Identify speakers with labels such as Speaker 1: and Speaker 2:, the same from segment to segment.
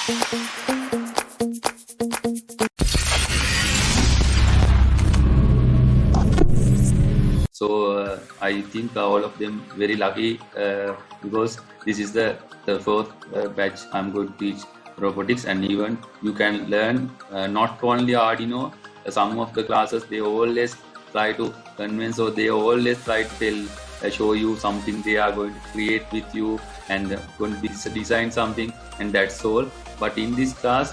Speaker 1: So I think all of them very lucky because this is the fourth batch I'm going to teach robotics, and even you can learn not only Arduino. Some of the classes they always try to convince, or they always try to tell, show you something they are going to create with you and going to design something, and that's all. But in this class,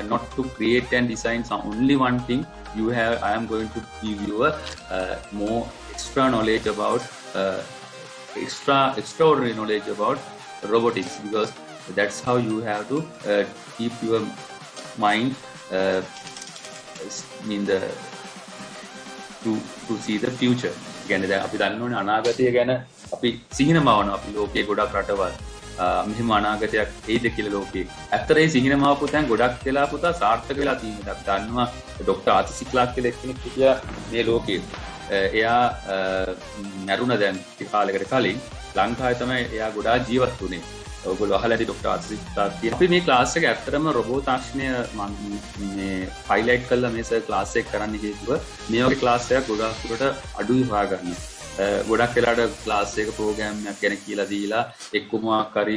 Speaker 1: not to create and design only one thing. I am going to give you a more extra knowledge about extraordinary knowledge about robotics, because that's how you have to keep your mind in the to see the future. Again, අපි දන්නෝනේ අනාගතය ගැන අපි සිහිනමවනවා. අපි ලෝකයේ ගොඩක් රටවල් මෙහිම අනාගතයක් එයිද කියලා ලෝකයේ. ඇත්තටම සිහිනමවපු තැන් ගොඩක් වෙලා පුතා සාර්ථක වෙලා තියෙනවා. අපි දන්නවා ડોક્ટર ආතිසි ක්ලාක් කියලා කෙනෙක් හිටියා මේ ලෝකයේ. එයා මරුණ දැන් කාලයකට කලින් ලංකාවේ තමයි එයා ගොඩාක් ජීවත් වුණේ. ඔයගොල්ලෝ අහලා ඇති ડોક્ટર ආතිසි ක්ලාක් කියන. අපි මේ ක්ලාස් එක ඇත්තටම රොබෝ තාක්ෂණය මේ හයිලයිට් කරලා මේ සර් ක්ලාස් එක කරන්න හේතුව මේ වගේ ක්ලාස් එකක් ගොඩාක් දුරට අඩුයි හොයාගන්න. ගොඩක් වෙලාට ක්ලාස් එක ප්‍රෝග්‍රෑම් එකක් ගැන කියලා දීලා එක්කම හරි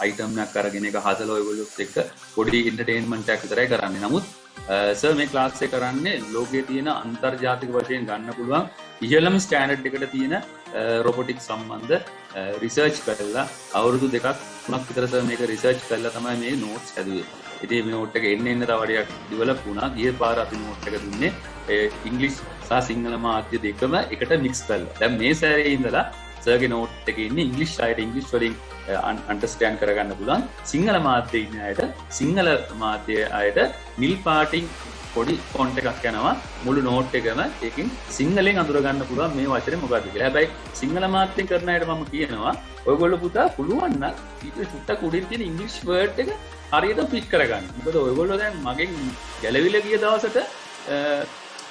Speaker 1: අයිටම් එකක් අරගෙන එක හදලා ඔයගොල්ලොත් එක්ක පොඩි එන්ටර්ටේන්මන්ට් එකක් විතරයි කරන්නේ. නමුත් සර් මේ ක්ලාස් එක කරන්නේ ලෝකයේ තියෙන අන්තර්ජාතික වශයෙන් ගන්න පුළුවන් ඉහළම ස්ටෑන්ඩඩ් එකට තියෙන රොබොටික් සම්බන්ධ රිසර්ච් කරලා අවුරුදු 2-3ක් විතර සර් මේක රිසර්ච් කරලා තමයි මේ නෝට්ස් හැදුවේ. ඉතින් මේ නෝට් එක එන්න තව වඩයක් ඩෙවලොප් වුණා. ගිය පාර අපි නෝට් එක දුන්නේ ඉංග්‍රීසි සහ සිංහල මාධ්‍ය දෙකම එකට මික්ස් කරලා. දැන් මේ සැරේ ඉඳලා සර්ගේ නෝට් එකේ ඉන්නේ ඉංග්‍රීසි අයට ඉංග්‍රීසි වලින් අන්ඩර්ස්ටෑන්ඩ් කරගන්න පුළුවන්. සිංහල මාධ්‍යයේ ඉන්න අයට සිංහල මාධ්‍යයේ අයට නිල් පාටින් පොඩි ෆොන්ට් එකක් යනවා මුළු නෝට් එකම. ඒකෙන් සිංහලෙන් අඳුර ගන්න පුළුවන් මේ වචනේ මොකක්ද කියලා. හැබැයි සිංහල මාධ්‍යයෙන් කරන අයට මම කියනවා ඔයගොල්ලෝ පුතා පුළුවන් නම් ඊට චුට්ටක් උඩින් තියෙන ඉංග්‍රීසි වර්ඩ් එක හරියට පික් කරගන්න. මොකද ඔයගොල්ලෝ දැන් මගෙන් ගැලවිලා ගිය දවසට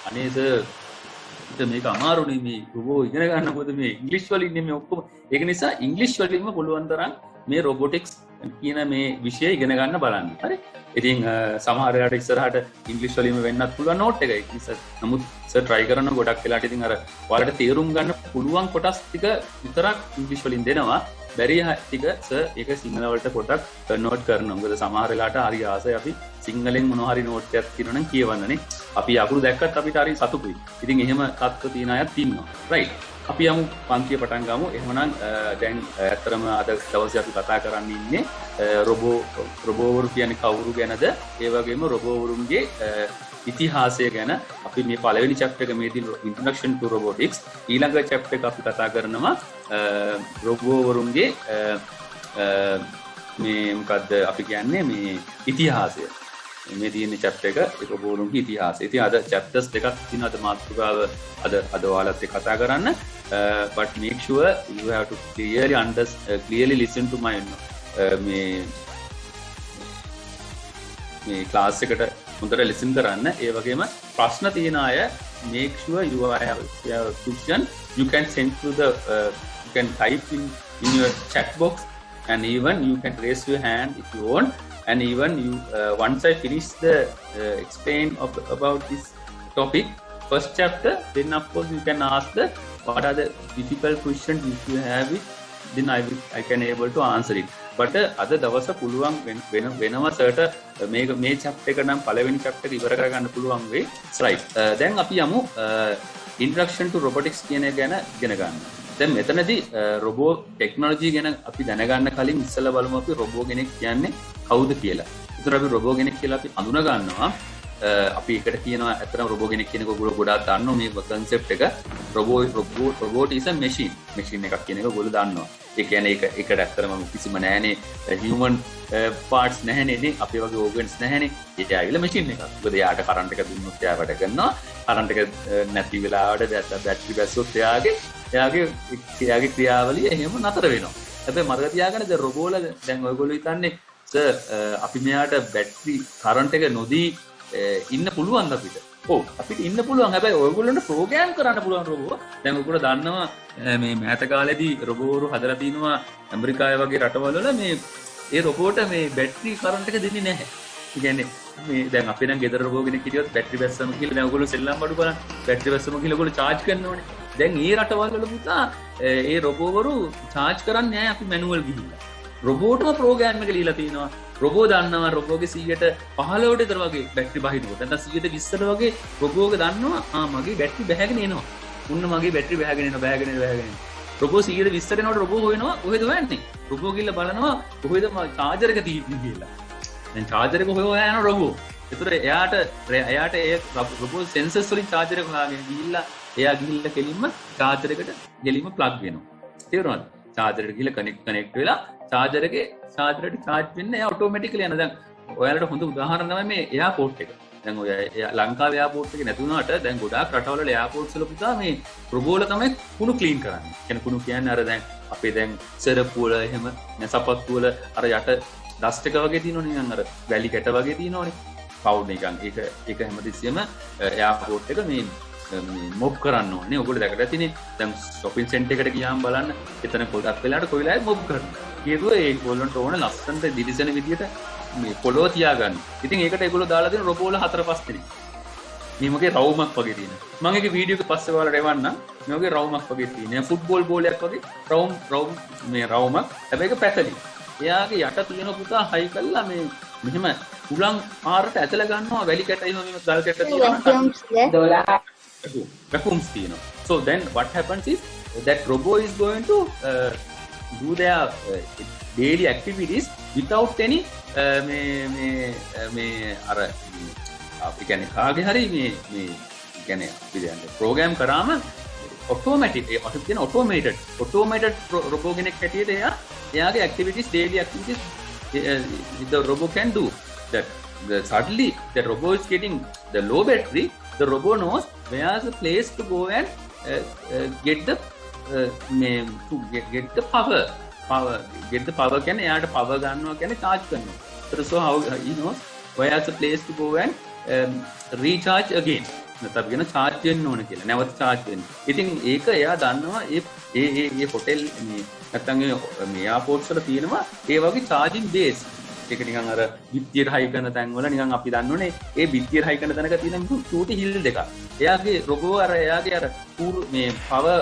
Speaker 1: අනේ සර් මේක අමාරුනේ මේ රොබෝ ඉගෙන ගන්න. මොකද මේ ඉංග්‍රීසි වලින් නෙමෙයි ඔක්කොම. ඒක නිසා ඉංග්‍රීසි වලින්ම පුළුවන් තරම් මේ රොබොටික්ස් කියන මේ විෂය ඉගෙන ගන්න බලන්න. හරි. ඉතින් සමහර වෙලාවට ඉස්සරහට ඉංග්‍රීසි වලින්ම වෙන්නත් පුළුවන් නෝට් එක. ඒක නිසා නමුත් සර් try කරන ගොඩක් වෙලාවට ඉතින් අර ඔයාලට තේරුම් ගන්න පුළුවන් කොටස් ටික විතරක් ඉංග්‍රීසි වලින් දෙනවා. බැරි ටික සර් ඒක සිංහල වලට පොඩක් කන්වර්ට් කරනවා. මොකද සමහර වෙලාවට හරි ආසයි අපි සිංහලෙන් මොනවා හරි නෝට් එකක් කියනවනම් කියවන්නනේ. අපි අකුරු දැක්කත් අපිට හරි සතුටුයි. ඉතින් එහෙම තත්ත්ව තියෙන අයත් ඉන්නවා. රයිට්. අපි යමු පන්තිය පටන් ගමු. එහෙමනම් දැන් ඇත්තටම අද දවසේ අපි කතා කරන්න ඉන්නේ රොබෝවරු කියන්නේ කවුරු ගැනද? ඒ වගේම රොබෝවරුන්ගේ ඉතිහාසය ගැන. අපි මේ පළවෙනි chapter එක මේ තියෙන introduction to robotics. ඊළඟ chapter එක අපි කතා කරනවා රොබෝවරුන්ගේ මේ මොකද්ද අපි කියන්නේ මේ ඉතිහාසය. මේ තියෙන chapter එක රොබෝවරුන්ගේ ඉතිහාසය. ඉතින් අද chapters දෙකක් තියෙනවා. අද මාතෘකාව අද ඔයාලත් එක්ක කතා කරන්න. But make sure you have to clearly listen to my මේ class එකට හොඳට listen කරන්න. ඒ වගේම ප්‍රශ්න තියෙන අය make sure you have question you can send to the you can type in your chat box, and even you can raise your hand if you want. And even you once I finish the explain about this topic first chapter, then of course you can ask what are the difficult questions if you have it, then I can able to answer it. But අද දවස පුළුවන් වෙනම සර්ට මේ chapter එක නම් පළවෙනි chapter එක ඉවර කරගන්න පුළුවන් වෙයි. right. දැන් අපි යමු introduction to robotics කියන එක ගැන ඉගෙන ගන්න. දැන් මෙතනදී රොබෝ ටෙක්නොලොජි ගැන අපි දැනගන්න කලින් ඉස්සෙල්ලා බලමු අපි රොබෝ කෙනෙක් කියන්නේ කවුද කියලා. ඒතර අපි රොබෝ කෙනෙක් කියලා අපි අඳුන ගන්නවා. අපි එකට කියනවා ඇත්තටම රොබෝ කෙනෙක් කියන එක ඔයගොල්ලෝ ගොඩාක් දන්නවා මේ concept එක. robot is a machine. machine එකක් කියන එක ඔයගොල්ලෝ දන්නවා. ඒ කියන්නේ ඒකට ඇත්තටම කිසිම නැහැනේ human parts නැහැනේ නේ. අපේ වගේ organs නැහැනේ. ඒක ඇවිල්ලා machine එකක්. මොකද එයාට current එක දුන්නොත් එයා වැඩ කරනවා. current එක නැති වෙලාවට බැටරි බැස්සොත් එයාගේ ක්‍රියාවලිය එහෙම නතර වෙනවා. හැබැයි මතක තියාගන්න දැන් රොබෝල දැන් ඔයගොල්ලෝ හිතන්නේ සර් අපි මෙයාට බැටරි current එක නොදී ඉන්න පුළුවන් අපිට. ඔව් අපිට ඉන්න පුළුවන්. හැබැයි ඔයගොල්ලන්ට ප්‍රෝග්‍රෑම් කරන්න පුළුවන් රොබෝ. දැන් ඔයගොල්ලෝ දන්නවා මේ මෑත කාලේදී රොබෝවරු හදලා තිනවා ඇමරිකාවේ වගේ රටවල මේ ඒ රොබෝට මේ බැටරි කරන්ට් එක දෙන්නේ නැහැ. ඒ කියන්නේ මේ දැන් අපි නම් ගෙදර රොබෝ කෙනෙක් හිටියොත් බැටරි බැස්සම කියලා දැන් ඔයගොල්ලෝ සෙල්ලම් බඩු බලන්න බැටරි බැස්සම කියලා ඔයගොල්ලෝ charge කරනවනේ. දැන් ඒ රටවල් වල පුතා ඒ රොබෝවරු charge කරන්නේ නැහැ අපි මැනුවල් ගිහිල්ලා. රොබෝටම ප්‍රෝග්‍රෑම් එක ලියලා තිනවා. රොබෝ දන්නවා රොබෝගේ 115ට විතර වගේ බැටරි බහිනකොට. නැත්නම් 120ට වගේ රොබෝගේ දන්නවා මගේ බැටරි බහගෙන එනවා. උන්න මගේ බැටරි බහගෙන එනවා. රොබෝ 120ට එනකොට රොබෝ හොයනවා කොහෙද හොයන්නේ? රොබෝ ගිහලා බලනවා කොහෙද චාර්ජර් එක තියෙන්නේ කියලා. දැන් චාර්ජර් එක හොයලා යන රොබෝ. ඒතර එයාට ඒ රොබෝ සෙන්සර්ස් වලින් චාර්ජර් එක හොයාගෙන ගිහිල්ලා එයා ගිහිල්ලා කෙලින්ම චාර්ජර් එකට ගෙලින්ම ප්ලග් වෙනවා. තේරුණාද? චාර්ජර් එකට ගිහිල්ලා කනෙක්ට් වෙලා චාර්ජර් එකේ චාර්ජර් වෙන්නේ එයා ඔටෝමැටිකලි යනවා. දැන් ඔයාලට හොඳ උදාහරණ තමයි මේ එයාපෝට් එක. දැන් ඔය ලංකාවේ එයාපෝට් එක නැති වුණාට දැන් ගොඩාක් රටවල වල එයාපෝට්ස් වල පුතා මේ රොබෝල තමයි කුණු ක්ලීන් කරන්නේ. කියන්නේ කුණු කියන්නේ අර දැන් අපේ දැන් සරප්පු වල එහෙම සපත්තු වල අර යට ඩස්ට් එක වගේ තියෙනවනේ නිකන් අර වැලි කැට වගේ තියෙනවනේ. පවුඩ් නිකන් ඒක හැමතිස්සෙම එයාපෝට් එක මේ මොබ් කරන්න ඕනේ. ඔයගොල්ලෝ දැකලා ඇතිනේ. දැන් shopping center එකට ගියාම බලන්න එතන පොඩක් වෙලාවට කොයිලායි මොබ් කරනවා. ඒකෝ ඒගොල්ලන්ට ඕන ලස්සනට දිලිසෙන විදියට මේ පොළොව තියාගන්න. ඉතින් ඒකට ඒගොල්ලෝ දාලා දෙන රොබෝල 4-5 දෙනෙක්. මේ මොකේ රවුමක් වගේ තියෙන. මම ඒකේ වීඩියෝ එක පස්සේ ඔයාලට එවන්නම්. මේ වගේ රවුමක් වගේ තියෙන. ෆුට්බෝල් බෝලයක් වගේ රවුමක්. හැබැයි ඒක පැතලි. එයාගේ යට තියෙන පුතා හයි කළා මේ මෙහෙම උලන් පාරට ඇදලා ගන්නවා වැලි කැටයි මේ ගල් කැට තියෙනවා. Vacuums තියෙනවා. So then what happens is that robot is going to do their daily activities without any මේ අර අපි කියන්නේ කාගේ හරි මේ කියන්නේ අපි දැන් ප්‍රෝග්‍රෑම් කරාම ඔටෝමැටික් අපි කියන ඔටෝමේටඩ් රොබෝ කෙනෙක් හැටියට එයාගේ activities daily activities the robot can do that. Suddenly the robot is getting the low battery. The robot knows where's the place to go and get the power. Get the power can එයාට power ගන්නවා කියන්නේ charge කරනවා. So how he knows where's the place to go and recharge again. නැත්නම් කියන charge වෙන්න ඕන කියලා. නැවත charge වෙන්න. ඉතින් ඒක එයා දන්නවා ඒ හොටෙල් මේ නැත්නම් මේ එයාපෝට්ස් වල තියෙනවා ඒ වගේ charging base. ඒක නිකන් අර බිත්තියට හයි කරන තැන් වල නිකන් අපි දන්නෝනේ ඒ බිත්තියට හයි කරන තැනක තියෙන චූටි හිල් දෙකක්. එයාගේ රොබෝ එයාගේ අර කූරු මේ පවර්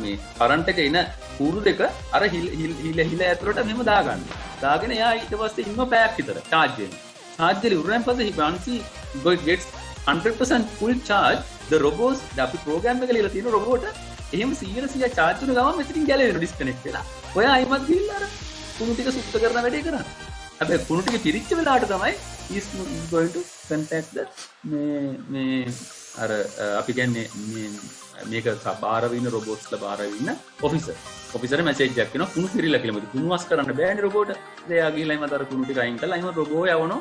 Speaker 1: මේ කරන්ට් එක එන කූරු දෙක අර හිල ඇතුළට මෙහෙම දාගන්නවා. දාගෙන එයා ඊට පස්සේ ඉන්න පැයක් විතර charge වෙනවා. charge වෙලා ඉවරෙන් පස්සේ once he gets 100% full charge the robots අපි ප්‍රෝග්‍රෑම් එක ලියලා තියෙන රොබෝට එහෙම 100% charge වෙන ගමන් මෙතනින් ගැලවෙනවා ඩිස්කනෙක්ට් වෙලා. ඔයා අයිමත් ගිහිල්ලා අර කුණු ටික සුද්ධ කරන වැඩේ කරන්නේ. හැබැයි කුණු ටික පිරිච්ච වෙලාවට තමයි is going to contact the මේ අර අපි කියන්නේ මේක බාර වෙන රොබෝට්ස් ලා බාර වෙන ඔෆිසර් මැසේජ් එකක් එනවා කුණු පිරිලා කියලා. මොකද කුණු වස් කරන්න බෑනේ රොබෝට. එයා ගිහලා ඉම අර කුණු ටික අයින් කරලා අයිම රොබෝ යවනවා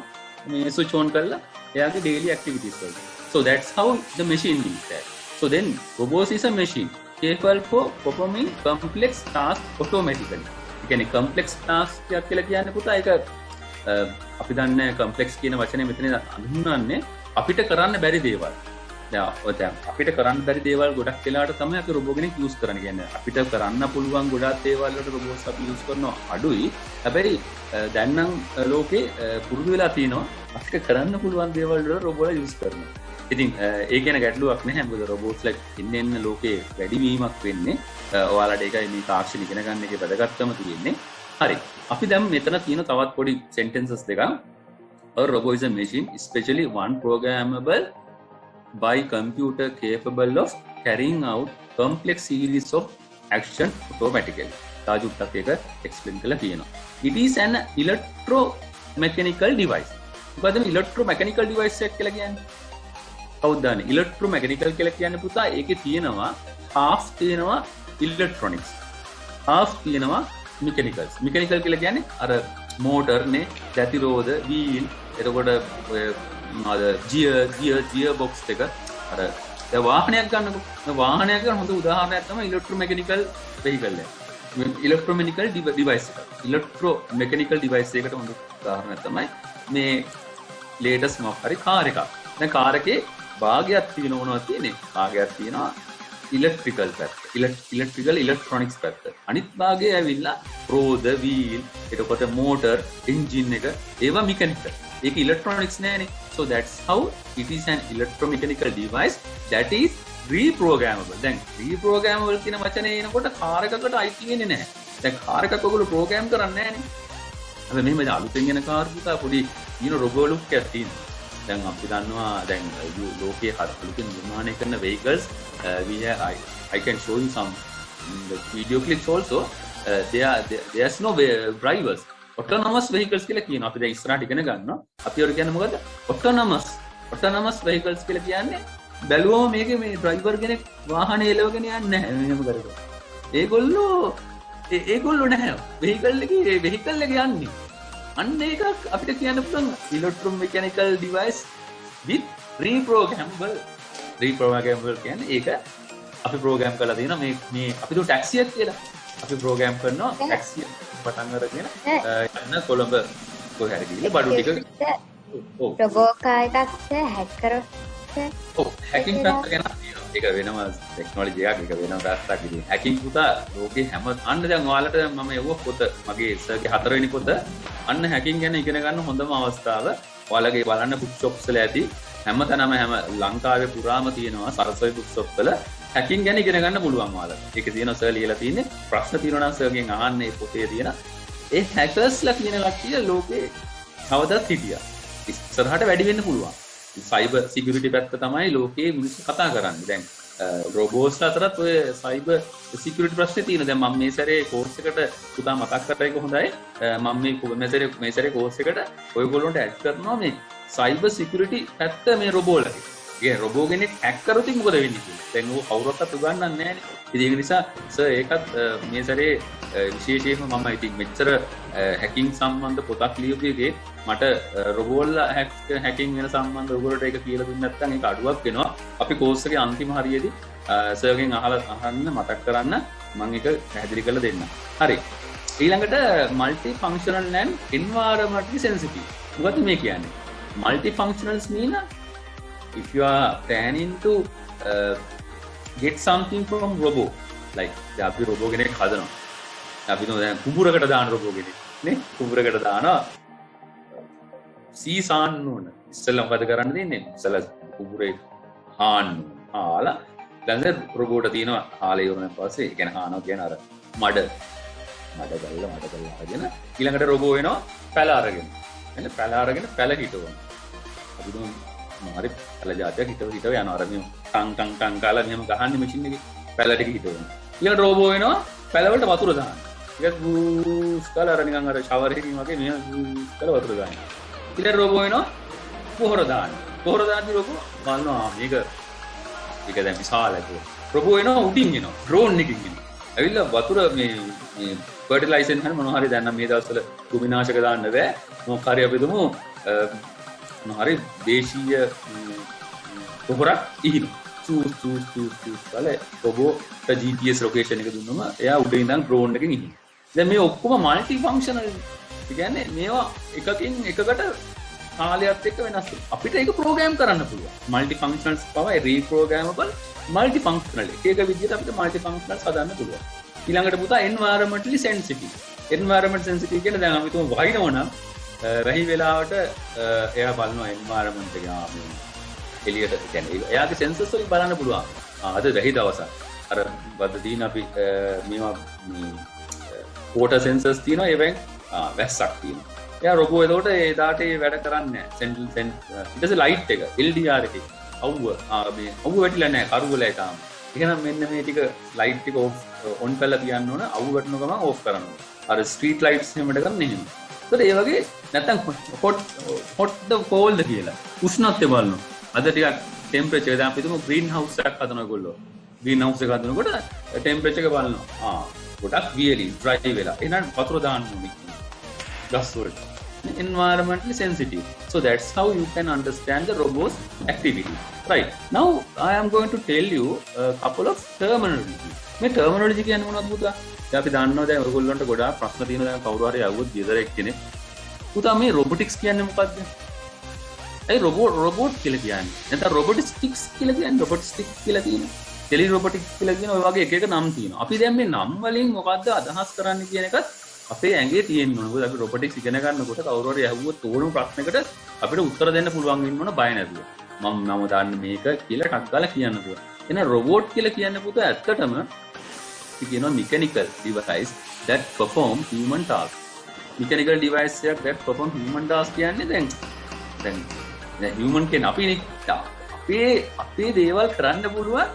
Speaker 1: මේ ස්විච් ඔන් කරලා එයාගේ daily activities වලට. So that's how the machine is that. So then robots is a machine capable for performing complex tasks automatically. ඒ කියන්නේ complex tasks කියලා කියන්නේ පුතා ඒක අපි දන්නේ කම්ප්ලෙක්ස් කියන වචනේ මෙතන අඳුන්වන්නේ අපිට කරන්න බැරි දේවල්. දැන් අපිට කරන්න බැරි දේවල් ගොඩක් වෙලාවට තමයි අපි රොබෝ කෙනෙක් යූස් කරන්නේ. කියන්නේ අපිට කරන්න පුළුවන් ගොඩක් දේවල් වලට රොබෝස් අපි යූස් කරනවා අඩුයි. හැබැයි දැන් නම් ලෝකේ පුරුදු වෙලා තිනවා අපිට කරන්න පුළුවන් දේවල් වල රොබෝලා යූස් කරනවා. ඉතින් ඒ කියන ගැටලුවක් නැහැ. මොකද රොබෝට්ස්ලා ඉන්න ලෝකේ වැඩිවීමක් වෙන්නේ. ඔයාලට ඒකයි මේ තාක්ෂණ ඉගෙන ගන්න එකේ වැදගත්කම තියෙන්නේ. හරි. අපි දැන් මෙතන තියෙන තවත් පොඩි sentences දෙකක්. A robot is a machine, especially one programmable by computer capable of carrying out complex series of action automatically. තාජුක්ටක් එක explain කරලා තියෙනවා. It is an electromechanical device. මොකද මේ electromechanical device එක කියලා කියන්නේ? කවුද දන්නේ? electromechanical කියලා කියන්නේ පුතා ඒකේ තියෙනවා half තියෙනවා electronics. half තියෙනවා මෙකැනිකල්ස්. මෙකැනිකල් කියලා කියන්නේ අර මෝටර් නේ, ගතිරෝධ, වීල්, එතකොට ඔය මොනවාද ගියර් බොක්ස් එක අර දැන් වාහනයක් ගන්නකො. වාහනයක් ගන්න හොඳ උදාහරණයක් තමයි ඉලෙක්ට්‍රොමෙකැනිකල් වෙහිකල් එක. ඉලෙක්ට්‍රොමෙකැනිකල් ඩිවයිස් එක. ඉලෙක්ට්‍රොමෙකැනිකල් ඩිවයිස් එකකට හොඳ උදාහරණයක් තමයි මේ ලේටස්ට් මොකක් හරි කාර් එකක්. දැන් කාර් එකේ භාගයක් තියෙනවා තියෙන්නේ. භාගයක් තියෙනවා ඉලෙක්ට්‍රිකල් පැත්ත. ඉලෙක්ට්‍රිකල් ඉලෙක්ට්‍රොනික්ස් පැත්ත. අනිත් භාගය ඇවිල්ලා රෝද, වීල්, එතකොට මෝටර්, එන්ජින් එක ඒවා මෙකැනිකල්. ඒක ඉලෙක්ට්‍රොනික්ස් නෑනේ. So that's how it is an electromechanical device that is reprogrammable. දැන් reprogrammable කියන වචනේ එනකොට කාර් එකකට අයිති වෙන්නේ නැහැ. දැන් කාර් එකක් ඔයගොල්ලෝ ප්‍රෝග්‍රෑම් කරන්නේ නැහැනේ. අපි මෙහෙම අලුතෙන් එන කාර් පුතා පොඩි රොබෝ ලුක් එකක් තියෙනවා. දැන් අපි දන්නවා දැන් ලෝකයේ අලුතෙන් නිර්මාණය කරන vehicles I can show you some video clips also. There's no drivers. Autonomous vehicles කියලා කියනවා. අපි දැන් ඉස්සරහට ඉගෙන ගන්නවා. අපි වල කියන්නේ මොකද්ද? Autonomous vehicles කියලා කියන්නේ බැලුවම මේකේ මේ ඩ්‍රයිවර් කෙනෙක් වාහනේ එලවගෙන යන්නේ නැහැ. මෙහෙම කරලා. ඒගොල්ලෝ නැහැ. vehicle එක යන්නේ. අන්න ඒක අපිට කියන්න පුළුවන් electromechanical device with reprogrammable. reprogrammable කියන්නේ ඒක අපි ප්‍රෝග්‍රෑම් කරලා තියෙනවා මේ අපි දු ටැක්සියක් කියලා. අපි ප්‍රෝග්‍රෑම් කරනවා ටැක්සිය පටන් අරගෙන යන්න කොළඹ කොහේ හරි ගිහින් බඩු ටික
Speaker 2: රොබෝ කාර් එකක් හැක් කරොත්
Speaker 1: හැකින් පැත්ත ගැන තියෙනවා. ඒක වෙනම ටෙක්නොලොජි එකක්. ඒක වෙනම පැත්තක් ඉතින්. හැකින් පුතා ලෝකේ හැම අන්න දැන් ඔයාලට මම යවුව පොත මගේ සර්ගේ 4 වෙනි පොත අන්න හැකින් ගැන ඉගෙන ගන්න හොඳම අවස්ථාව. ඔයාලගේ බලන්න බුක් ෂොප්ස් වල ඇති හැමතැනම ලංකාවේ පුරාම තියෙනවා සරසවි බුක් ෂොප් වල හැකින් ගැන ඉගෙන ගන්න පුළුවන් ඔයාලට. ඒක තියෙනවා සර් ලියලා තියෙන්නේ. ප්‍රශ්න තියෙනවා නම් සර්ගෙන් අහන්න මේ පොතේ තියෙන. ඒ හැකර්ස්ලා කියන කට්ටිය ලෝකේ කවදාත් හිටියා. ඉස්සරහට වැඩි වෙන්න පුළුවන්. සයිබර් සිකියුරිටි පැත්ත තමයි ලෝකයේ මිනිස්සු කතා කරන්නේ. දැන් රොබෝට්ස් අතරත් ඔය සයිබර් සිකියුරිටි ප්‍රශ්නේ තියෙනවා. දැන් මම මේ සැරේ කෝස් එකට පුතා මතක් කරලා ඒක හොඳයි. මම මේ සැරේ කෝස් එකට ඔයගොල්ලොන්ට ඇඩ් කරනවා මේ සයිබර් සිකියුරිටි පැත්ත මේ රොබෝලගේ. ඒ රොබෝ කෙනෙක් හැක් කරොත් මොකද වෙන්නේ කියලා. දැන් ඕක කවුරක්වත් උගන්වන්නේ නැහැ නේ. ඉතින් ඒක නිසා සර් ඒකත් මේ සැරේ විශේෂයෙන්ම මම ඉතින් මෙච්චර හැකින් සම්බන්ධ පොතක් ලියපු එකේ මට රොබෝල්ලා හැකින් වෙන සම්බන්ධ ඔයගොල්ලෝට ඒක කියලා දුන්නේ නැත්නම් ඒක අඩුවක් වෙනවා. අපි කෝස් එකේ අන්තිම හරියේදී සර්ගෙන් අහන්න මතක් කරන්න මම ඒක පැහැදිලි කරලා දෙන්නම්. හරි. ඊළඟට multi functional and environmentally sensitive. මොකද මේ කියන්නේ? Multi functionals mean if you are planning to get something from robot, like අපි රොබෝ කෙනෙක් හදනවා. අපි දැන් කුඹුරකට දාන රොබෝ කෙනෙක් නේ. කුඹුරකට දානවා සීසාන් නෝන. ඉස්සෙල්ලා මොකද කරන්න තියෙන්නේ? ඉස්සෙල්ලා කුඹුරේ හාලා ඊළඟ රොබෝට තියෙනවා හාලා ඉවරන පස්සේ ඒ කියන්නේ හානවා කියන අර මඩ ගල්ලා අරගෙන ඊළඟට රොබෝ වෙනවා පැල අරගෙන. එන්න පැල අරගෙන පැල හිටවනවා. අපි දුන්න මාරි පැල જાතියක් හිටව යනවා. අර මේ ටං කාලා මෙහෙම ගහන්නේ මැෂින් එකේ පැල ටික හිටවනවා. ඊළඟට රොබෝ වෙනවා පැල වලට වතුර දානවා. ටිකක් බූස් කාලා අර නිකන් අර ෂවර් එකකින් වගේ මෙහෙම බූස් කාලා වතුර දානවා. ඊළඟට රොබෝ වෙනවා පොහොර දානවා. පොහොර දාද්දි රොබෝ බලනවා මේක දැන් විශාලයි. රොබෝ වෙනවා උඩින් එනවා ඩ්‍රෝන් එකකින් එනවා. ඇවිල්ලා වතුර මේ ෆර්ටිලයිසර් හරි මොනවා හරි දැන් නම් මේ දවස්වල කෘමිනාශක දාන්න බෑ. මොකක් හරි අපි දුමු මොනවා හරි දේශීය පොහොරක් ඉහින. චූස් කාලේ රොබෝට GPS ලොකේෂන් එක දුන්නම එයා උඩ ඉඳන් ඩ්‍රෝන් එකකින් ඉහින. දැන් මේ ඔක්කොම মালටි ෆන්ක්ෂනල්. ඒ කියන්නේ මේවා එකකින් එකකට කාලයත් එක්ක වෙනස් වෙනවා. අපිට ඒක ප්‍රෝග්‍රෑම් කරන්න පුළුවන්. মালටි ෆන්ක්ෂනල්ස් පවා රීප්‍රෝග්‍රෑමබල් মালටි ෆන්ක්ෂනල්. එක විදිහට අපිට মালටි ෆන්ක්ෂනල්ස් හදන්න පුළුවන්. ඊළඟට පුතා environmentally sensitive. environment sensitive කියන්නේ දැන් අපි තුමු වහිනවනම් රහි වෙලාවට එයා බලනවා environment එක එළියට කියන්නේ එයාගේ sensors වලින් බලන්න පුළුවන්. අද රහි දවසක්. අර බද්ද දින අපි මේවා water sensors තියෙනවා ඒවෙන් වැස්සක් තියෙනවා. එයා රොබෝ එතකොට ඒ දාට ඒ වැඩ කරන්නේ නැහැ. සෙන්ටර් ඊට පස්සේ ලයිට් එක LDR එකේ අවුව මේ අවුව වැටිලා නැහැ කරුවලයි තාම. එහෙනම් මෙන්න මේ ටික ලයිට් ටික ඔන් කරලා තියන්න ඕන. අවුව වැටෙන ගමන් ඕෆ් කරන්න ඕන. අර ස්ට්‍රීට් ලයිට්ස් එහෙම කරන්නේ එහෙම. ඒතකොට ඒ වගේ නැත්තම් හොට්ද කෝල්ද කියලා උෂ්ණත්වය බලනවා. අද ටිකක් ටෙම්පරේචර් දැන් අපි තුමු ග්‍රීන් හවුස් එකක් හදනවා ඒගොල්ලෝ. ග්‍රීන් හවුස් එක හදනකොට ටෙම්පරේචර් එක බලනවා. ගොඩක් වියලි ඩ්‍රයි වෙලා. එහෙනම් වතුර දාන්න ඕනේ. ගස් වලට. Environmentally sensitive. So that's how you can understand the robot's activity. Right. Now I am going to tell you a couple of terminology. මේ terminology කියන්නේ මොනවද පුතා? දැන් අපි දන්නවා දැන් ඔයගොල්ලන්ට ගොඩාක් ප්‍රශ්න තියෙනවා දැන් කවුරු හරි ආවොත් ගෙදර එක්කෙනෙක්. පුතා මේ robotics කියන්නේ මොකක්ද? ඒ robot කියලා කියන්නේ. නැත්නම් robotics කියලා කියන්නේ robotics කියලා තියෙනවා. ටෙලි රොබොටික්ස් කියලා කියන ඔය වගේ එක එක නම් තියෙනවා. අපි දැන් මේ නම් වලින් මොකද්ද අදහස් කරන්නේ කියන එකත් අපේ ඇඟේ තියෙන්න ඕන. මොකද අපි රොබොටික්ස් ඉගෙන ගන්නකොට කවුරු හරි අහුවොත් ඕනම ප්‍රශ්නයකට අපිට උත්තර දෙන්න පුළුවන් වෙන්න ඕන බය නැතුව. මම දන්නේ මේක කියලා ටක් ගාලා කියන්න පුළුවන්. එහෙනම් රොබෝට් කියලා කියන්නේ පුතා ඇත්තටම කියනවා mechanical device that perform human task. mechanical device එකක් that perform human task කියන්නේ දැන් human කියන අපේ දේවල් කරන්න පුළුවන්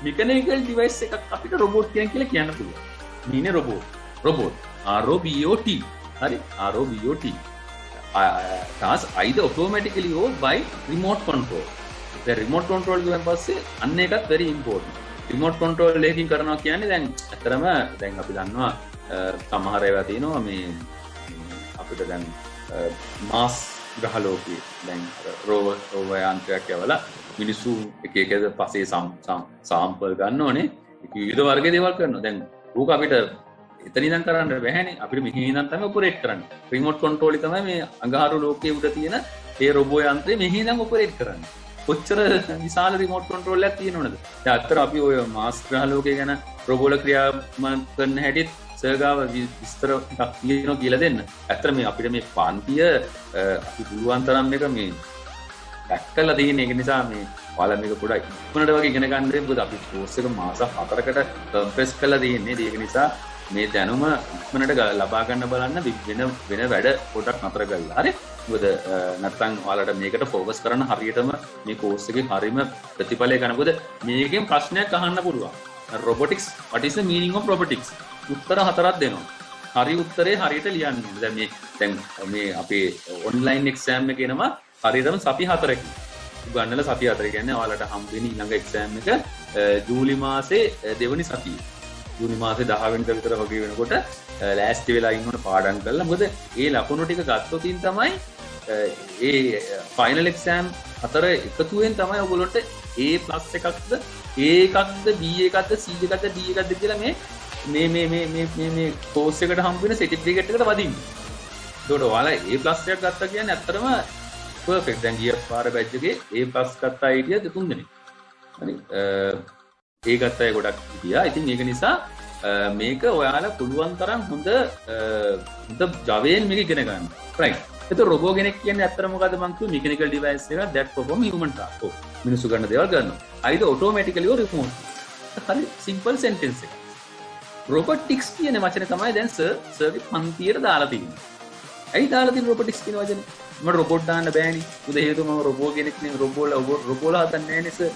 Speaker 1: mechanical device එකක් අපිට robot කියලා කියන්න පුළුවන්. මේනේ robot ROBOT හරි ROBOT task either automatically or by remote control. the remote control කියන පස්සේ අන්න එකත් very important. remote control එකකින් කරනවා කියන්නේ දැන් ඇත්තටම දැන් අපි දන්නවා සමහර ඒවා තියෙනවා මේ අපිට දැන් මාස් ග්‍රහ ලෝකයේ දැන් රෝවර් යන්ත්‍රයක් යවලා මිනිස්සු එක එක පස්සේ සාම්පල් ගන්න ඕනේ ඒක විවිධ වර්ගයේ දේවල් කරනවා. දැන් ඕක අපිට එතන ඉඳන් කරන්න බැහැනේ. අපිට මෙහි ඉඳන් තමයි ඔපරේට් කරන්න. රිමෝට් කන්ට්‍රෝල් එක තමයි මේ අඟහරු ලෝකයේ උඩ තියෙන ඒ රොබෝ යන්ත්‍රය මෙහි ඉඳන් ඔපරේට් කරන්නේ. කොච්චර විශාල රිමෝට් කන්ට්‍රෝල් එකක් තියෙනවද? දැන් අත්තර අපි ඔය මාස් ග්‍රහ ලෝකයේ ගැන රොබෝල ක්‍රියාත්මක කරන හැටිත් සර්ගාව විස්තර ටිකක් කියනවා කියලා දෙන්න. ඇත්තට මේ අපිට මේ පන්තිය අපි පුළුවන් තරම් එක මේ දැක්කලා තියෙන එක නිසා මේ ඔයාලා මේක පොඩ්ඩක් ඉක්මනට වගේ ඉගෙන ගන්න දෙන්න. මොකද අපි කෝස් එක මාස 4කට කම්ප්‍රෙස් කරලා තියෙන්නේ. ඒක නිසා මේ දැනුම ඉක්මනට ලබා ගන්න බලන්න වෙන වැඩ පොඩ්ඩක් නතර කරලා. හරි? මොකද නැත්තම් ඔයාලට මේකට ફોකස් කරන්න හරියටම මේ කෝස් එකේ හරියම ප්‍රතිඵලය ගන්න. මොකද මේකෙන් ප්‍රශ්නයක් අහන්න පුළුවන්. robotics, what is the meaning of robotics? උත්තර 4ක් දෙනවා. හරි උත්තරේ හරියට ලියන්න. දැන් මේ අපේ ඔන්ලයින් එක්සෑම් එකේ එනවා හරියටම සති 4කින්. උගන්නලා සති 4 කියන්නේ ඔයාලට හම් වෙන ඊළඟ එක්සෑම් එක ජූලි මාසේ දෙවනි සතියේ. ජූනි මාසේ 10 වෙනිදා විතර වගේ වෙනකොට ලෑස්ති වෙලා ඉන්නකොට පාඩම් කරලා. මොකද ඒ ලකුණු ටික ගත්තොතින් තමයි ඒ ෆයිනල් එක්සෑම් 4 එකතුවෙන් තමයි ඔයගොල්ලන්ට A+ එකක්ද A එකක්ද B එකක්ද C එකක්ද D එකක්ද කියලා මේ කෝස් එකට හම්බ වෙන සර්ටිෆිකේට් එකට වදින්නේ. ඒකට ඔයාලා A+ එකක් ගත්තා කියන්නේ ඇත්තටම පර්ෆෙක්ට්. දැන් ගිය පාර බැච් එකේ A+ ගත්තා හිටියද 3 දෙනෙක්. හරි ඒ ගත්තය ගොඩක් හිටියා. ඉතින් ඒක නිසා මේක ඔයාලා පුළුවන් තරම් හොඳ ජවයෙන් මේක ඉගෙන ගන්න. right. එතකොට රොබෝ කෙනෙක් කියන්නේ ඇත්තටම මොකද්ද මං කිව්වේ mechanical device එකක් that perform human task. ඔව්. මිනිස්සු කරන දේවල් කරනවා. either automatically or remotely. හරි simple sentence එක. robotics කියන වචනේ තමයි දැන් සර්ගේ පන්තියට දාලා තියෙන්නේ. ඇයි දාලා තියෙන්නේ robotics කියන වචනේ? මම රොබෝට් දාන්න බෑනේ. උද හේතුව මම රොබෝ කෙනෙක් නෙමෙයි. රොබෝලා හදන්නේ නැහැ නේ සර්.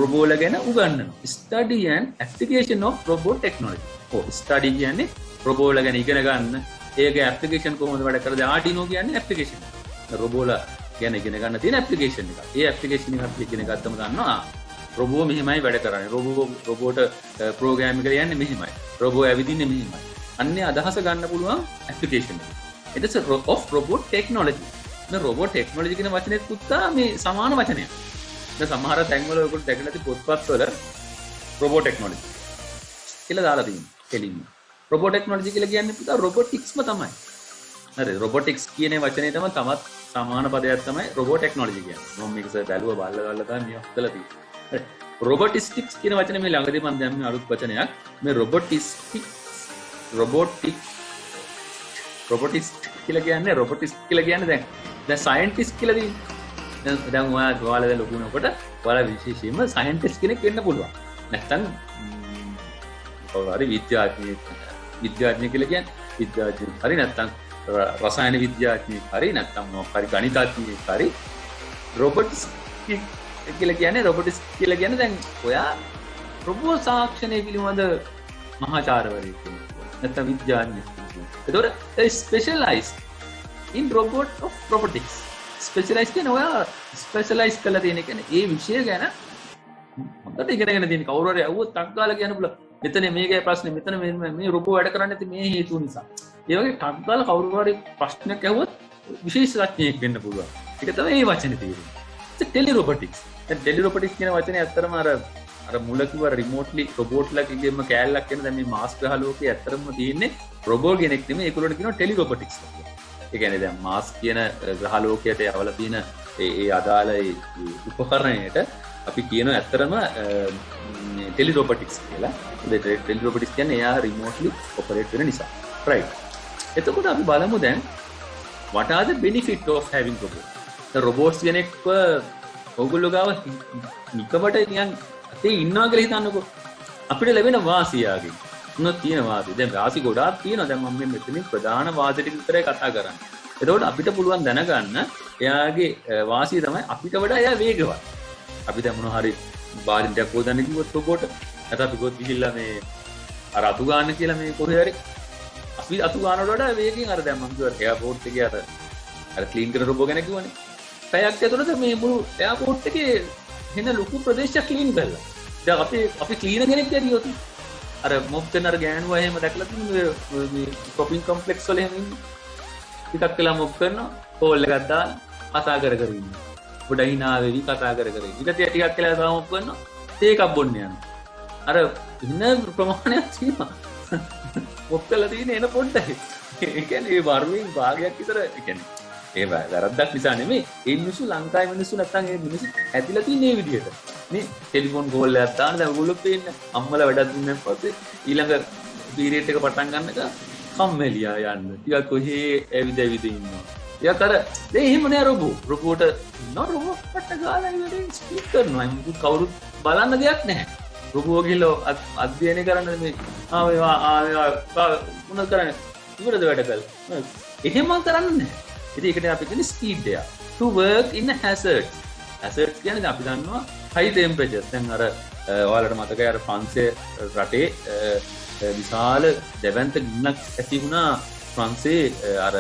Speaker 1: රොබෝලා ගැන උගන්වනවා. study and application of robot technology. study කියන්නේ රොබෝලා ගැන ඉගෙන ගන්න. ඒකේ application කොහොමද වැඩ කරන්නේ? Arduino කියන්නේ application. රොබෝලා ගැන ඉගෙන ගන්න තියෙන application එක. ඒ application එක අපි ඉගෙන ගත්තම දන්නවා. රොබෝ මෙහෙමයි වැඩ කරන්නේ. රොබෝට program එක යන්නේ මෙහෙමයි. රොබෝ ඇවිදින්නේ මෙහෙමයි. අන්නේ අදහස ගන්න පුළුවන් application එක. it is of robot technology. මේ robot technology කියන වචනේ පුත්තා මේ සමාන වචනයක්. දැන් සමහර තැන්වල ඔයගොල්ලෝ දැකලා ඇති පොත්පත්වල robot technology කියලා දාලා තියෙනවා. කෙලින්ම robot technology කියලා කියන්නේ පුතා roboticsම තමයි. හරි robotics කියන වචනේ තමයි තවත් සමාන පදයක් තමයි robot technology කියන්නේ. මම මේක සර් බැලුවා බලලා තමයි මේ හදලා තියෙන්නේ. robotics කියන වචනේ මේ ළඟදී මම දැන් මේ අලුත් වචනයක් මේ robotics කියලා කියන්නේ දැන් scientist කියලා තියෙන්නේ. දැන් ඔයාලා දැන් ලොකු වෙනකොට ඔයාලා විශේෂයෙන්ම scientist කෙනෙක් වෙන්න පුළුවන්. නැත්තම් හරි විද්‍යාඥයෙක් කියලා කියන්නේ විද්‍යාඥයෙක් හරි නැත්තම් රසායන විද්‍යාඥයෙක් හරි නැත්තම් මොකක් හරි ගණිතඥයෙක් හරි robotics කියලා කියන්නේ දැන් ඔයා රොබෝ සාක්ෂණය පිළිබඳ මහාචාර්යවරයෙක් නැත්තම් විද්‍යාඥයෙක්. ඒතකොට specialized in robotics. ස්පෙෂලයිස් කියන්නේ ඔයා ස්පෙෂලයිස් කරලා තියෙන කියන්නේ ඒ විෂය ගැන හොඳට ඉගෙනගෙන තියෙන කවුරු හරි අහුවොත් ටක් ගාලා කියන්න පුළුවන්. මෙතන මේකයි ප්‍රශ්නේ මෙතන මේ රොබෝ වැඩ කරන්නේ නැති මේ හේතුව නිසා. ඒ වගේ ටක් ගාලා කවුරු හරි ප්‍රශ්නයක් අහුවොත් විශේෂඥයෙක් වෙන්න පුළුවන්. ඒක තමයි මේ වචනේ තියෙන්නේ. Tele robotics. දැන් ටෙලි රොබොටික්ස් කියන වචනේ ඇත්තටම අර මුල කිව්ව රිමෝට්ලි රොබෝට්ලාගෙම කෑල්ලක් කියන දැන් මේ මාස් ග්‍රහ ලෝකයේ ඇත්තටම තියෙන්නේ රොබෝ කෙනෙක් නෙමෙයි ඒගොල්ලෝට කියනවා ටෙලි රොබොටික්ස් කියලා. ඒ කියන්නේ දැන් මාස් කියන ග්‍රහ ලෝකයට යවලා තියෙන ඒ අදාළ උපකරණයට අපි කියනවා ඇත්තටම ටෙලිරොබොටික්ස් කියලා. ටෙලිරොබොටික්ස් කියන්නේ එයා රිමෝට්ලි ඔපරේට් වෙන නිසා. right. එතකොට අපි බලමු දැන් what are the benefit of having robots? robots කෙනෙක්ව ඔයගොල්ලෝ ගාව නිකමට නිකන් අතේ ඉන්නවා කියලා හිතන්නකෝ. අපිට ලැබෙන වාසියාගේ මොනවද තියෙන වාසිය? දැන් වාසි ගොඩාක් තියෙනවා. දැන් මම මෙතනින් ප්‍රධාන වාසි ටික විතරයි කතා කරන්නේ. එතකොට අපිට පුළුවන් දැනගන්න එයාගේ වාසිය තමයි අපිට වඩා එයා වේගවත්. අපි දැන් මොනවා හරි බාරින්ටයක් හොදන්න කිව්වොත් රොබෝට නැත්නම් අපි ගොඩ ගිහිල්ලා මේ අර අතු ගන්න කියලා මේ කොහේ හරි අපි අතු ගන්නවට වඩා වේගෙන් අර දැන් මම කිව්වා එයාපෝට් එකේ අර ක්ලීන් කරන රොබෝ ගැන කිව්වනේ. පැයක් ඇතුළත මේ මුළු එයාපෝට් එකේ වෙන ලොකු ප්‍රදේශයක් ක්ලීන් කරලා. දැන් අපි ක්ලීනර් කෙනෙක් දැරියොත් අර මොප් කරන අර ගෑනුවා එහෙම දැකලා තියෙනවා මේ shopping complex වල එහෙම ඉන්නේ. ටිකක් වෙලා මොප් කරනවා කෝල් එකක් දාලා කතා කර කර ඉන්නවා. පොඩ hina වෙවි කතා කර කර ඉන්න. ටිකක් වෙලා තව මොප් කරනවා තේකක් බොන්න යනවා. අර ඉන්න ප්‍රමාණයක් තියෙනවා. මොප් කරලා තියෙන එන පොඩ්ඩයි. ඒ කියන්නේ ඒ වරුවෙන් භාගයක් විතර ඒ කියන්නේ ඒ වැරද්දක් නිසා නෙමෙයි. ඒ මිනිස්සු ලංකාවේ මිනිස්සු නැත්තම් ඒ මිනිස්සු ඇදිලා තියෙන මේ විදිහට. නේ ටෙලිෆෝන් කෝල් එකක් දාන්න දැන් ඔයගොල්ලෝ පේන්නේ අම්මලා වැඩක් දුන්නාන් පස්සේ ඊළඟ පීරියඩ් එක පටන් ගන්නක කම්මැලියා යන්න. ටිකක් කොහේ ඇවිද ඉන්නවා. යා කර දැන් එහෙම නෑ රොබෝට නෝ පට ගාලා ඉවරෙන් ස්පීක් කරනවා. මුකුත් කවුරුත් බලන්න දෙයක් නැහැ. රොබෝ ගිහලා අධ්‍යයනය කරන්න මේ මොනවද කරන්නේ? ඉවරද වැඩ කළා. එහෙම කරන්නේ නැහැ. ඉතින් ඒකට අපි කියන්නේ ස්පීඩ් එක. to work in a hazard. hazard කියන්නේ අපි දන්නවා high temperatures. දැන් අර ඔයාලට මතකයි අර ප්‍රංශයේ රටේ විශාල දෙවන්ත ගින්නක් ඇති වුණා ප්‍රංශයේ අර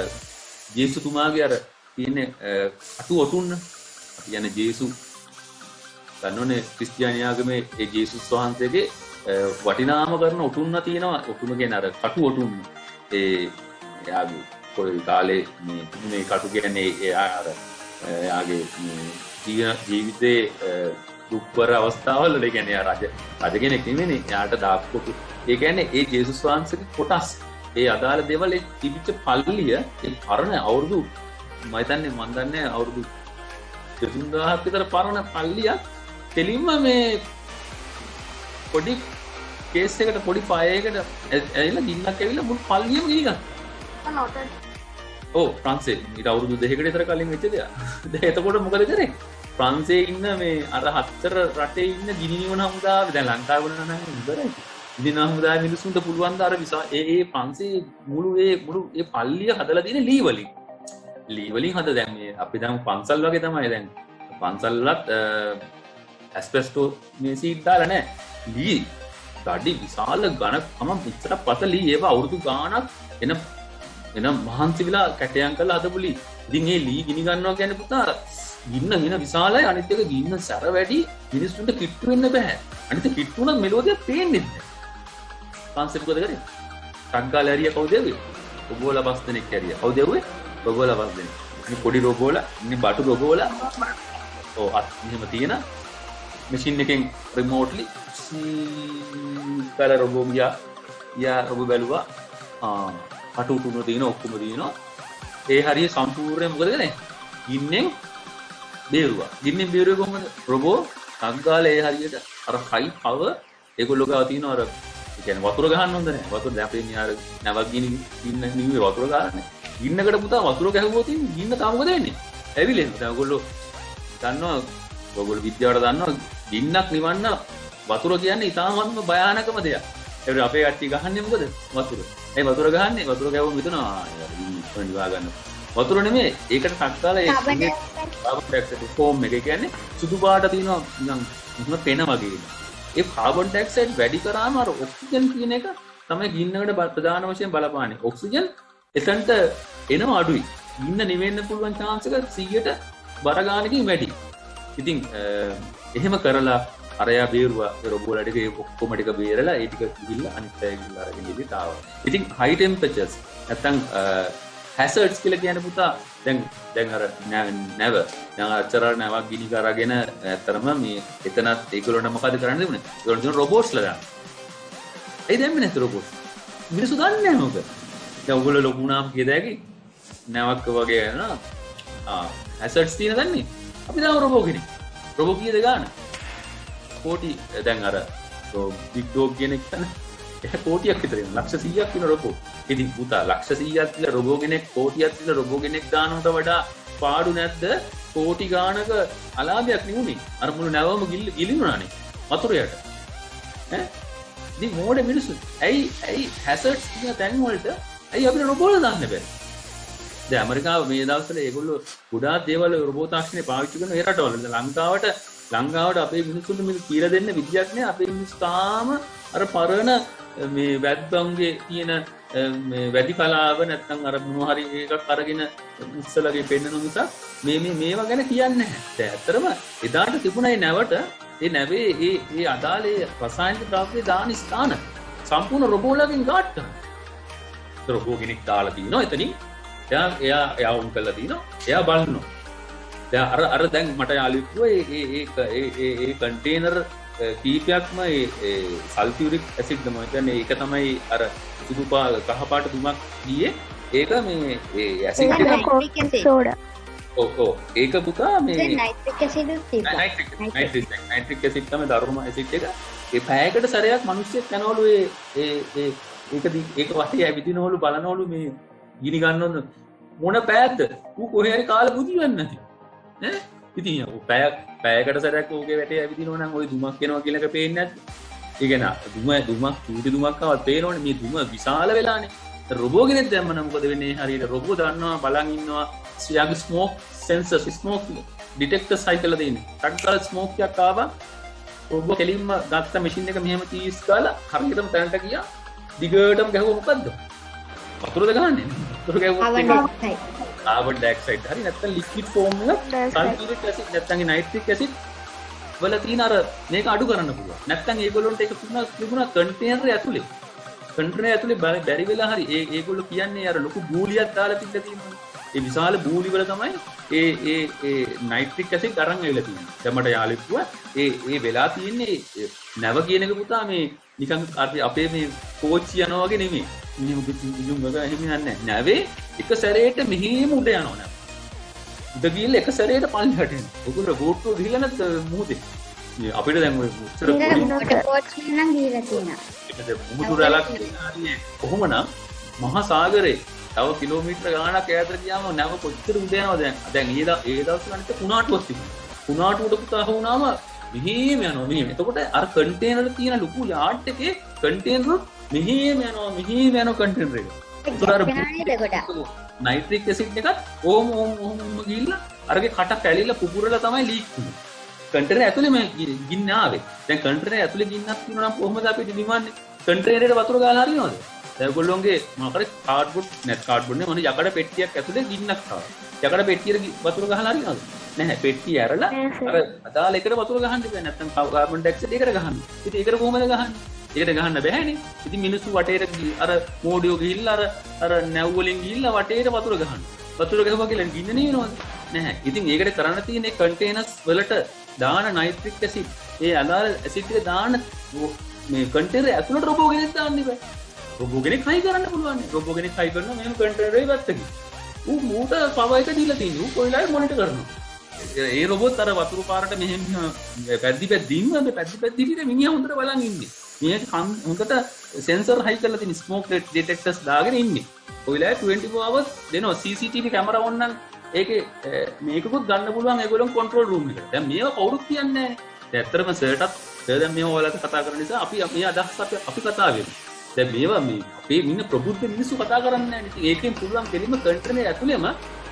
Speaker 1: ජේසුතුමාගේ අර තියෙන අටු ඔටුන්න. අපි කියන්නේ ජේසු ගන්නෝනේ ක්‍රිස්තියානි ආගමේ ඒ ජේසුස් වහන්සේගේ වටිනාම කරන ඔටුන්න තියෙනවා. ඔටුන්න කියන්නේ අර කටු ඔටුන්න. ඒ යාගේ කොයි කාලේ මේ කටු කියන්නේ අර යාගේ ජීවිතේ දුක්වර අවස්ථාවල ඒ කියන්නේ රජ කෙනෙක් නෙමෙයි යාට දාප්පොතු. ඒ කියන්නේ ඒ ජේසුස් වහන්සේගේ කොටස් ඒ අදාළ දේවල් ඒ තිබිච්ච පල්ලිය ඒ පරණ අවුරුදු මම දන්නේ අවුරුදු 3000ක් විතර පරණ පල්ලියක් දෙලින්ම මේ පොඩි කේස් එකකට පොඩි ෆයර් එකකට ඇවිල්ලා ගින්නක් ඇවිල්ලා මුළු පල්ලියම ගිනිගත්තා. ඔව් ප්‍රංශේ ඊට අවුරුදු 2කට විතර කලින් වෙච්ච දෙයක්. දැන් එතකොට මොකද කරේ? ප්‍රංශේ ඉන්න මේ අර හතර රටේ ඉන්න ගිනි නිවන හමුදාව දැන් ලංකාවේ වුණා නම් ඉවරයි. ගිනි හමුදාවේ මිනිස්සුන්ට පුළුවන් ද අර ඒ ප්‍රංශේ මුළු ඒ පල්ලිය හදලා තියෙන ලී වලින් හද දැන් මේ අපි දැන් පන්සල් වගේ තමයි දැන් පන්සල් වලත් ඇස්බෙස්ටෝ මේ සීට් දාලා නැහැ. ලී ගඩි විශාල ඝනකම පිටර පතලී ඒව අවුරුදු ගාණක් එන මහන්සි වෙලා කැටයන් කරලා හදපු ලී. ඉතින් මේ ලී ගිනි ගන්නවා කියන්නේ පුතා ගින්න විශාලයි අනිත් එක ගින්න සැර වැඩි මිනිස්සුන්ට කිට්ටු වෙන්න බෑ. අනිත් කිට්ටු නම් මෙලෝදිය පේන්නේ නැහැ. කන්සෙප්ට් මොකද කරේ? ටග්ගාල ඇරියා කවුද එව්වේ? රොබෝලා බස් දෙනෙක් ඇරියා. කවුද එව්වේ? රොබෝලා බස් දෙනෙක්. මේ පොඩි රොබෝලා, මේ බටු රොබෝලා. ඔව් අත් මෙහෙම තියෙන මැෂින් එකෙන් රිමෝට්ලි කල රොබෝ ගියා රොබෝ බැලුවා. කටු උතුන තියෙන ඔක්කොම තියෙනවා. ඒ හරිය සම්පූර්ණයෙන් මොකද කරන්නේ? ගින්නෙන් බේරුවා. ගින්නෙන් බේරුවේ කොහොමද? රොබෝ ටග්ගාල ඒ හරියට අර හයි පව ඒගොල්ලෝ ගාව තියෙනවා අර කියන්නේ වතුර ගහන්න හොඳ නැහැ. වතුර දැන් අපේ න්යාර නැවක් ගින්න නිව්වේ වතුර ගන්නනේ. ගින්නකට පුතා වතුර ගැහුවොත් ගින්න තාම මොකද වෙන්නේ? ඇවිලෙනවා. දැන් ඔයගොල්ලෝ දන්නවා ඔයගොල්ලෝ විද්‍යාවට දන්නවා ගින්නක් නිවන්න වතුර කියන්නේ ඉතාමත්ම භයානකම දෙයක්. ඒ අපේ කට්ටිය ගහන්නේ මොකද? වතුර. ඒ වතුර ගහන්නේ වතුර ගැවුවම හිතනවා ගින්න නිවා ගන්න. වතුර නෙමෙයි ඒකට ටක්කාලා ඒ කාබන් ඩයොක්සයිඩ් ෆෝම් එක කියන්නේ සුදු පාට තියෙනවා නිකන් පෙන වගේ. ඒ කාබන් ඩයොක්සයිඩ් වැඩි කරාම අර ඔක්සිජන් කියන එක තමයි ගින්නකට ප්‍රධාන වශයෙන් බලපාන්නේ. ඔක්සිජන් එතනට එනවා අඩුයි. ගින්න නිවෙන්න පුළුවන් chance එක 100ට බර ගානකින් වැඩි. ඉතින් එහෙම කරලා අරයා බේරුවා රොබෝලා ටික ඔක්කොම ටික බේරලා ඒ ටික ගිහිල්ලා අනිත් අය ගිහිල්ලා අරගෙන ඉඳිට ආවා. ඉතින් high temperatures නැත්තම් hazards කියලා කියන්නේ පුතා දැන් අර නැව දැන් අච්චර නැවක් ගිනි කරගෙන ඇත්තරම මේ එතනත් ඒගොල්ලන්ට මොකද කරන්න දෙන්නේ? ඒගොල්ලෝ කියන රොබෝට්ස්ලා දාන්න. ඒ දැම්මේ නැත් රොබෝට්ස්. මිනිස්සු දන්නේ නැහැ මොකද? දැන් ඔයගොල්ලෝ ලොකු නාම කියදාගේ නැවක් වගේ නේද? hazards තියෙන දන්නේ. අපි දාම රොබෝ කෙනෙක්. රොබෝ කීයද ගන්න? 40 දැන් අර බිග් ඩොග් කියන එක තමයි ඒක කෝටියක් විතර වෙන ලක්ෂ 100ක් වෙන රොබෝ. ඉතින් පුතා ලක්ෂ 100ක් කියලා රොබෝ කෙනෙක් කෝටියක් කියලා රොබෝ කෙනෙක් දානවට වඩා පාඩු නැද්ද? කෝටි ගානක අලාභයක් නෙවෙයි. අර මුළු නැවම ගිලිනුනානේ වතුරයට. ඈ ඉතින් මොඩේ මිනිස්සු ඇයි හැසර්ඩ්ස් කියන තැන් වලට ඇයි අපිට රොබෝල දාන්න බැහැ? දැන් ඇමරිකාව මේ දවස්වල ඒගොල්ලෝ ගොඩාක් දේවල් රොබෝ තාක්ෂණය පාවිච්චි කරන ඒ රටවල. ලංකාවට අපේ මිනිස්සුන්ට මේක කියලා දෙන්න විදියක් නෑ. අපේ මිනිස්සු තාම අර පරණ මේ වැද්දන්ගේ තියෙන මේ වැඩි කලාව නැත්නම් අර මොනවා හරි එකක් අරගෙන ඉස්සලගේ පෙන්නන නිසා මේවා ගැන කියන්නේ නැහැ. දැන් ඇත්තටම එදාට තිබුණා ඒ නැවට ඒ නැවේ ඒ අදාළේ රසායනික ද්‍රව්‍ය දාන ස්ථාන සම්පූර්ණ රොබෝලකින් ගාඩ් කරනවා. රොබෝ කෙනෙක් දාලා තිනවා එතනින්. එයා උන් කළා තිනවා. එයා බලනවා. දැන් අර දැන් මට යාළුවෙක් කිව්වා ඒ කන්ටේනර් කීපයක්ම ඒ සල්ෆියුරික් ඇසිඩ් තමයි. කියන්නේ ඒක තමයි අර සුදු කහ පාට දුමක් ගියේ. ඒක මේ ඒ ඇසිඩ්
Speaker 2: නයිට්‍රික් සෝඩා.
Speaker 1: ඔව් ඒක පුතා මේ
Speaker 2: නයිට්‍රික් ඇසිඩ් තිබ්බා.
Speaker 1: නයිට්‍රික් ඇසිඩ් තමයි ධර්ම ඇසිඩ් එක. ඒ පැයකට සැරයක් මිනිස්සෙක් යනවලු ඒක වටේ ඇවිදිනවලු බලනවලු මේ ගිනි ගන්නවලු මොන පැයක්ද? ඌ කොහේ හරි කාලා බුදි වෙන්නේ නැති. ඈ ඉතින් පැයකට සැරයක් ඕකේ වැටේ ඇවිදිනවා නම් ওই දුමක් එනවා කියලා එක පේන්නේ නැද්ද? ඒ කියන්නේ දුමක් චූටි දුමක් ආවත් පේනවනේ මේ දුම විශාල වෙලානේ. රොබෝ කෙනෙක් දැම්ම නම් මොකද වෙන්නේ? හරියට රොබෝ දන්නවා බලන් ඉන්නවා. යාගේ ස්මෝක් සෙන්සර්ස් ස්මෝක් ඩිටෙක්ටර්ස් හයිකලා දෙන්නේ. ටක්කල ස්මෝක් එකක් ආවා. රොබෝ කෙලින්ම ගත්ත මැෂින් එක මෙහෙම තීස් කාලා හරියටම තැනට ගියා. දිගටම ගැහුවා මොකද්ද? වතුරද ගහන්නේ? වතුර ගැහුවා කාබන් ඩයොක්සයිඩ් හරි නැත්නම් ලික්විඩ් ෆෝම් එක සල්ෆියුරික් ඇසිඩ් නැත්නම් නයිට්‍රික් ඇසිඩ් වල තියෙන අර මේක අඩු කරන්න පුළුවන්. නැත්නම් ඒගොල්ලන්ට ඒක තිබුණා කන්ටේනර් ඇතුලේ. කන්ටේනර් ඇතුලේ බැරි වෙලා හරි ඒගොල්ලෝ කියන්නේ අර ලොකු බූලියක් දාලා තිබ්බ තියෙනවා. ඒ විශාල බූලි වල තමයි ඒ නයිට්‍රික් ඇසිඩ් අරන් ඇවිල්ලා තියෙන්නේ. දැන් මට යාළුවෙක් කිව්වා ඒ වෙලා තියෙන්නේ නැව කියන එක පුතා මේ නිකන් අපේ මේ කෝච්චි යනවා වගේ නෙමෙයි. මේ මොකද ඉදුම් වල එහෙම යන්නේ නැවේ එක සැරේට මෙහෙම උඩ යනවා නේද? උඩ ගිහිල්ලා එක සැරේට පල්ලෙහාට එනවා. උගුර ගෝට්ටුව ගිහිල්ලා නැත් මුහුදේ. අපිට දැන් ඔය උත්තර
Speaker 2: කෝච්චි නම් ගිහිල්ලා තියෙනවා.
Speaker 1: ඒක මුහුදු රැලක් කියන්නේ කොහොමනම් මහා සාගරේ තව කිලෝමීටර ගාණක් ඈතට ගියාම නැව කොච්චර උඩ යනවද දැන් ඒ දවස් ගන්නට කුණාටුවක් තිබුණා. කුණාටුවට පුතා වුණාම මෙහෙම යනවා මෙහෙම. එතකොට අර කන්ටේනර් තියෙන ලොකු යාඩ් එකේ කන්ටේනර් මෙහෙම යනවා කන්ටේනර් එක. නයිට්‍රික් ඇසිඩ් එකත් ඕම ගිහිල්ලා අරගේ කට පැලිලා පුපුරලා තමයි ලීක් වෙන්නේ. කන්ටේනර් ඇතුලේම ගින්න ආවේ. දැන් කන්ටේනර් ඇතුලේ ගින්නක් තියෙනවා නම් කොහොමද අපිට නිවන්නේ? කන්ටේනරේට වතුර ගාලා හරිනවද? ඒගොල්ලෝගේ මොකද කාඩ්බෝඩ් නේ මොන යකඩ පෙට්ටියක් ඇතුලේ ගින්නක් ආවා. යකඩ පෙට්ටියට වතුර ගහලා හරිනවද? නැහැ. පෙට්ටිය ඇරලා අර අදාළ එකට වතුර ගහන්න බෑ. නැත්නම් කාබන් ඩයොක්සයිඩ් එකට ගහන්න. ඉතින් ඒකට කොහොමද ගහන්නේ? ඒකට ගහන්න බෑනේ. ඉතින් මිනිස්සු වටේට අර මෝඩියෝ ගිහිල්ලා අර නැව් වලින් ගිහිල්ලා වටේට වතුර ගහන්න. වතුර ගහුවා කියලා ගින්න නෙවෙනවද? නැහැ. ඉතින් ඒකට කරන්න තියෙන්නේ කන්ටේනර්ස් වලට දාන නයිට්‍රික් ඇසිඩ්. ඒ අදාළ ඇසිඩ් එක දාන මේ කන්ටේනර් ඇතුළට රොබෝ කෙනෙක් දාන්න බෑ. රොබෝ කෙනෙක් හයි කරන්න පුළුවන්. රොබෝ කෙනෙක් හයි කරනවා මෙහෙම කන්ටේනර් එක ගත්තකින්. ඌ මූට පව එක දීලා තියෙනවා. ඌ කොයිලායි මොනිටර් කරනවා. ඒ රොබෝත් අර වතුර පාරට මෙහෙම පැද්දිපැද්දිම මේ පැද්දිපැද්දිට මිනිහා හොඳට බලන් ඉන්නේ. මේක හොඳට සෙන්සර් හයි කරලා තියෙන ස්මෝක් ඩිටෙක්ටර්ස් දාගෙන ඉන්නේ. කොයිලායි 24 hours දෙනවා CCTV කැමරා on නම් ඒකේ මේකකුත් ගන්න පුළුවන් ඒගොල්ලෝ කන්ට්‍රෝල් රූම් එකට. දැන් මේවා කවුරුත් කියන්නේ නැහැ. දැන් ඇත්තටම සර් දැන් මේවා ඔයාලට කතා කරන නිසා අපි මේ අදහස් අපි කතා වෙනවා. දැන් මේවා මේ අපේ ඉන්න ප්‍රබුද්ධ මිනිස්සු කතා කරන්නේ නැහැ. ඉතින් ඒකෙන් පුළුවන් කෙලින්ම කන්ටේනර් ඇතුළේම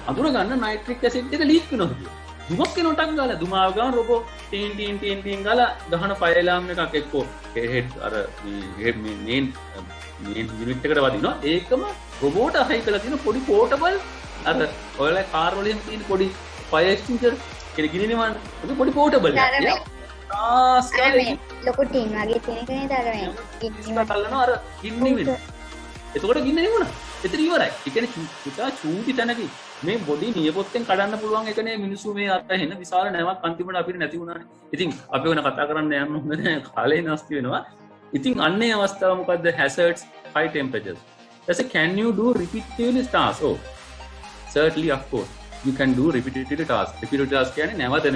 Speaker 1: අඳුර ගන්න නයිට්‍රික් ඇසිඩ් එක ලීක් වෙනවා කියලා. දුමක් කෙනටක් ගාලා දුමාව ගාන රොබෝ ටීන් ගාලා ගහන ෆයර් ඇලාර්ම් එකක් එක්කෝ හෙඩ් අර මේ මේන් යුනිට් එකට වදිනවා. ඒකම රොබෝට හයි කරලා තියෙන පොඩි පෝටබල් අර ඔයාලා කාර් වලින් තියෙන පොඩි ෆයර් එක්ස්ටින්ගර් කෙනෙක් ගිනින නිවන්න ඒක පොඩි පෝටබල් එකක්.
Speaker 2: ලොකු ටීම් වගේ තියෙන කෙනෙක් අර මේ
Speaker 1: ගින්න කල්ලනවා අර ගින්න වෙන. එතකොට ගින්න නෙවුණා. එතන ඉවරයි. ඒ කියන්නේ පුතා චූටි තැනකින් මේ බොඩි නියපොත්තෙන් කඩන්න පුළුවන් එකනේ මිනිස්සු මේ අතහෙන විශාල නැවක් අන්තිමට අපිට නැති වුණානේ. ඉතින් අපි වෙන කතා කරන්න යන්න හොඳ නැහැ. කාලේ නැස්ති වෙනවා. ඉතින් අන්නේ අවස්ථාව මොකද්ද? hazards, high temperatures. That's can you do repetitively tasks? Oh, certainly of course. You can do repetitive tasks. Repetitive tasks කියන්නේ නැවත.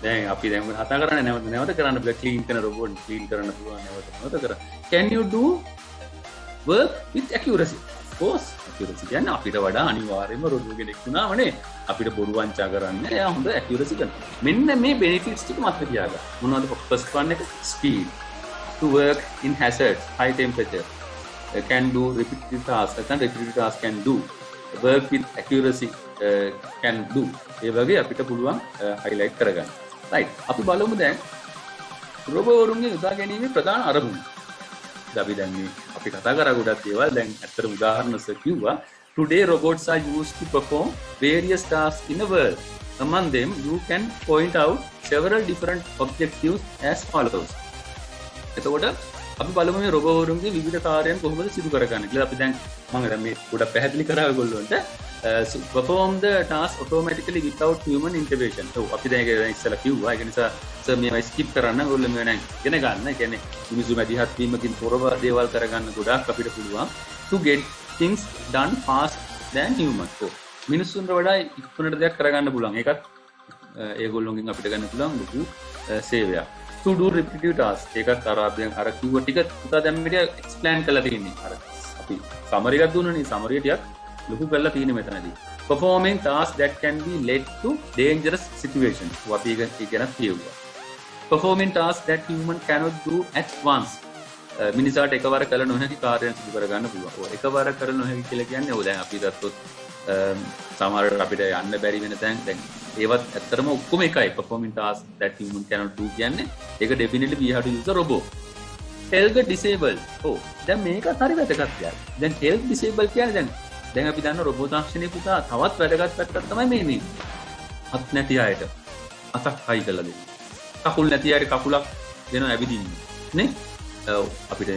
Speaker 1: දැන් අපි දැන් කතා කරන්නේ නැවත කරන්න බෑ ක්ලීන් කරන රොබෝට් ක්ලීන් කරන්න පුළුවන් නැවත කරන්න. Can you do work with accuracy? Of course accuracy කියන්නේ අපිට වඩා අනිවාර්යයෙන්ම රොබෝ කෙනෙක් වුණාමනේ අපිට බොරු වංචා කරන්න එයා හොඳ accuracy කරනවා. මෙන්න මේ benefits ටික මතක තියාගන්න. මොනවද first one එක speed to work in hazards high temperature can do repetitive tasks and repetitive tasks can do work with accuracy can do ඒ වගේ අපිට පුළුවන් highlight කරගන්න. right අපි බලමු දැන් රොබෝ වරුන්ගේ යොදා ගැනීමේ ප්‍රධාන අරමුණ. අපි දැන් මේ අපි කතා කරා ගොඩක් දේවල් දැන් ඇත්තටම උදාහරණයක් කිව්වා. Today robots are used to perform various tasks in the world. Among them you can point out several different objectives as follows. එතකොට අපි බලමු මේ රොබෝ වරුන්ගේ විවිධ කාර්යයන් කොහොමද සිදු කරගන්නේ කියලා. අපි දැන් මම දැන් මේ ගොඩක් පැහැදිලි කරා ඔයගොල්ලොන්ට perform the task automatically without human intervention. ඔව් අපි දැන් ඒක ඉස්සෙල්ලා කිව්වා. ඒක නිසා සර් මේවා skip කරන්න ඔයගොල්ලෝ මේවා දැන් ඉගෙන ගන්න. ඒ කියන්නේ මිනිස්සු මැදිහත් වීමකින් තොරව දේවල් කරගන්න ගොඩක් අපිට පුළුවන් to get things done fast than human. ඔව් මිනිස්සුන්ට වඩා ඉක්මනට දෙයක් කරගන්න පුළුවන්. ඒකත් ඒගොල්ලොන්ගෙන් අපිට ගන්න පුළුවන් ලොකු සේවයක්. To do repetitive tasks. ඒකත් අර කිව්ව ටික පුතා දැන් මෙතන එක්ස්ප්ලেইন කරලා තියෙන්නේ. අර අපි සමරි එකක් දුන්නනේ. සමරිය ටිකක් ලොකු කරලා තියෙන්නේ මෙතනදී. Performing tasks that can be led to dangerous situations. අපි ඒක ගැන කියුවා. Performing tasks that human cannot do at once. මිනිසාට එකවර කළ නොහැකි කාර්යයන් සිදු කරගන්න පුළුවන්. ඔය එකවර කළ නොහැකි කියලා කියන්නේ ඔය දැන් අපි ගත්තොත් සමහරවිට අපිට යන්න බැරි වෙන තැන් දැන් ඒවත් ඇත්තටම ඔක්කොම එකයි. Performing tasks that human cannot do කියන්නේ ඒක definitely we have to use a robot. Help disable. ඔව් දැන් මේකත් හරි වැදගත් දෙයක්. දැන් help disable කියන්නේ දැන් අපි දන්න රොබෝ තාක්ෂණයේ පුතා තවත් වැදගත් පැත්තක් තමයි මේ අත් නැති අයට අතක් හයි කරලා දෙන්න. කකුල් නැති අයට කකුලක් දෙනවා ඇවිදින්න. නේ? ඔව් අපිට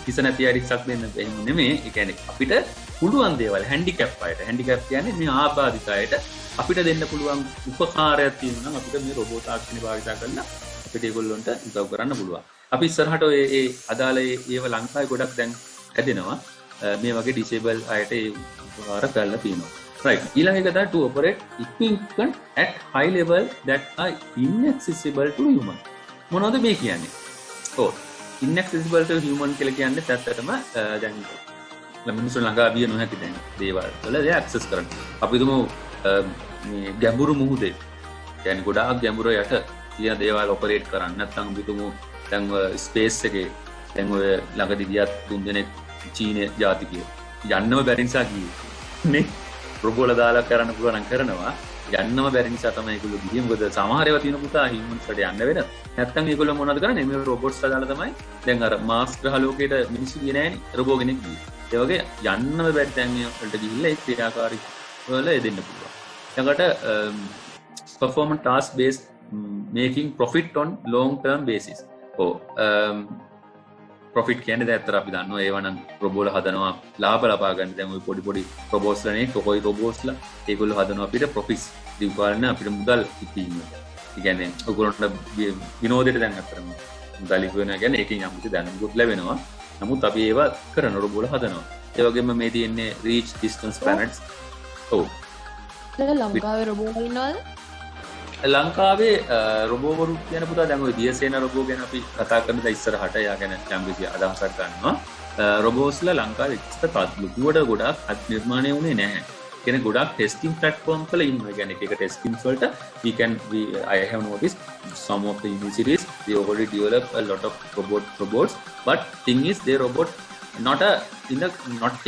Speaker 1: හිස නැති අයට හිසක් දෙන්න එහෙම නෙමෙයි. ඒ කියන්නේ අපිට පුළුවන් දේවල් හැන්ඩිකැප් අයට. හැන්ඩිකැප් කියන්නේ මේ ආබාධිත අයට අපිට දෙන්න පුළුවන් උපකාරයක් තියෙනවා නම් අපිට මේ රොබෝ තාක්ෂණය භාවිත කරලා අපිට ඒගොල්ලොන්ට උදව් කරන්න පුළුවන්. අපි ඉස්සරහට ඒ අදාළ ඒව ලංකාවේ ගොඩක් දැන් හැදෙනවා. මේ වගේ ඩිසේබල් අයට ඒ උපකාර කරලා තියෙනවා. right ඊළඟ එක තමයි to operate equipment at high level that are inaccessible to human. මොනවද මේ කියන්නේ? ඔව් inaccessible to human කියලා කියන්නේ ඇත්තටම දැන් මිනිස්සු ළඟ අවිය නොහැකි දැන් දේවල් වල ඒ ඇක්සස් කරන්න. අපි තුමු මේ ගැඹුරු මුහුදේ කියන්නේ ගොඩාක් ගැඹුර යට තියෙන දේවල් ඔපරේට් කරන්න නැත්නම් අපි තුමු දැන් ස්පේස් එකේ දැන් ඔය ළඟදී ගියත් 3 දෙනෙක් චීනේ ජාතිකයෝ යන්නම බැරි නිසා ගියේ නේ රොබෝලා දාලා කරන්න පුළුවන් නම් කරනවා යන්නම බැරි නිසා තමයි ඒගොල්ලෝ ගියේ මොකද සමහර ඒවා තියෙන පුතා හියුමන්ස් වලට යන්න වෙන නැත්තම් ඒගොල්ලෝ මොනවද කරන්නේ මේ රොබෝට්ස්ලා දාලා තමයි දැන් අර මාස් ග්‍රහ ලෝකයට මිනිස්සු ගියේ නෑනේ රොබෝ කෙනෙක් ගියේ ඒ වගේ යන්නම බැරි තැන් වලට ගිහිල්ලා ඒ ක්‍රියාකාරී වල යෙදෙන්න පුළුවන් ඊළඟට performance task based making profit on long term basis profit කියන්නේ දැන් අතර අපි දන්නවා ඒවා නම් රොබෝලා හදනවා ලාභ ලබා ගන්න. දැන් ওই පොඩි රොබෝස්ලා නේ ටොකෝයි රොබෝස්ලා ඒගොල්ලෝ හදනවා අපිට ප්‍රොෆිට්ස් දීපාලන අපිට මුදල් ඉතිීමට. ඒ කියන්නේ ඔයගොල්ලන්ට විනෝදයට දැන් අතරම මුදල් ඉක්ව වෙනවා කියන්නේ ඒකෙන් යම්කිසි දැනුමක් ලැබෙනවා. නමුත් අපි ඒවා කරන රොබෝලා හදනවා. ඒ වගේම මේ තියෙන්නේ reach distance planets. ඔව්.
Speaker 3: ලංකාවේ රොබෝලා ඉන්නවද?
Speaker 1: ලංකාවේ රොබෝවරු කියන පුතා දැන් ඔය දියසේන රොබෝ ගැන අපි කතා කරන දා ඉස්සරහට යා ගැන යම්කිසි අදහසක් ගන්නවා. රොබෝස්ලා ලංකාවේ ඉස්සරහට ලුකුවට ගොඩක් නිර්මාණය වුණේ නැහැ. කියන්නේ ගොඩක් ටෙස්ටිංg ප්ලැට්ෆෝම් වල ඉන්නවා. කියන්නේ එක ටෙස්ටිංග්ස් වලට I have noticed some of the universities they already develop a lot of robots but thing is their robot not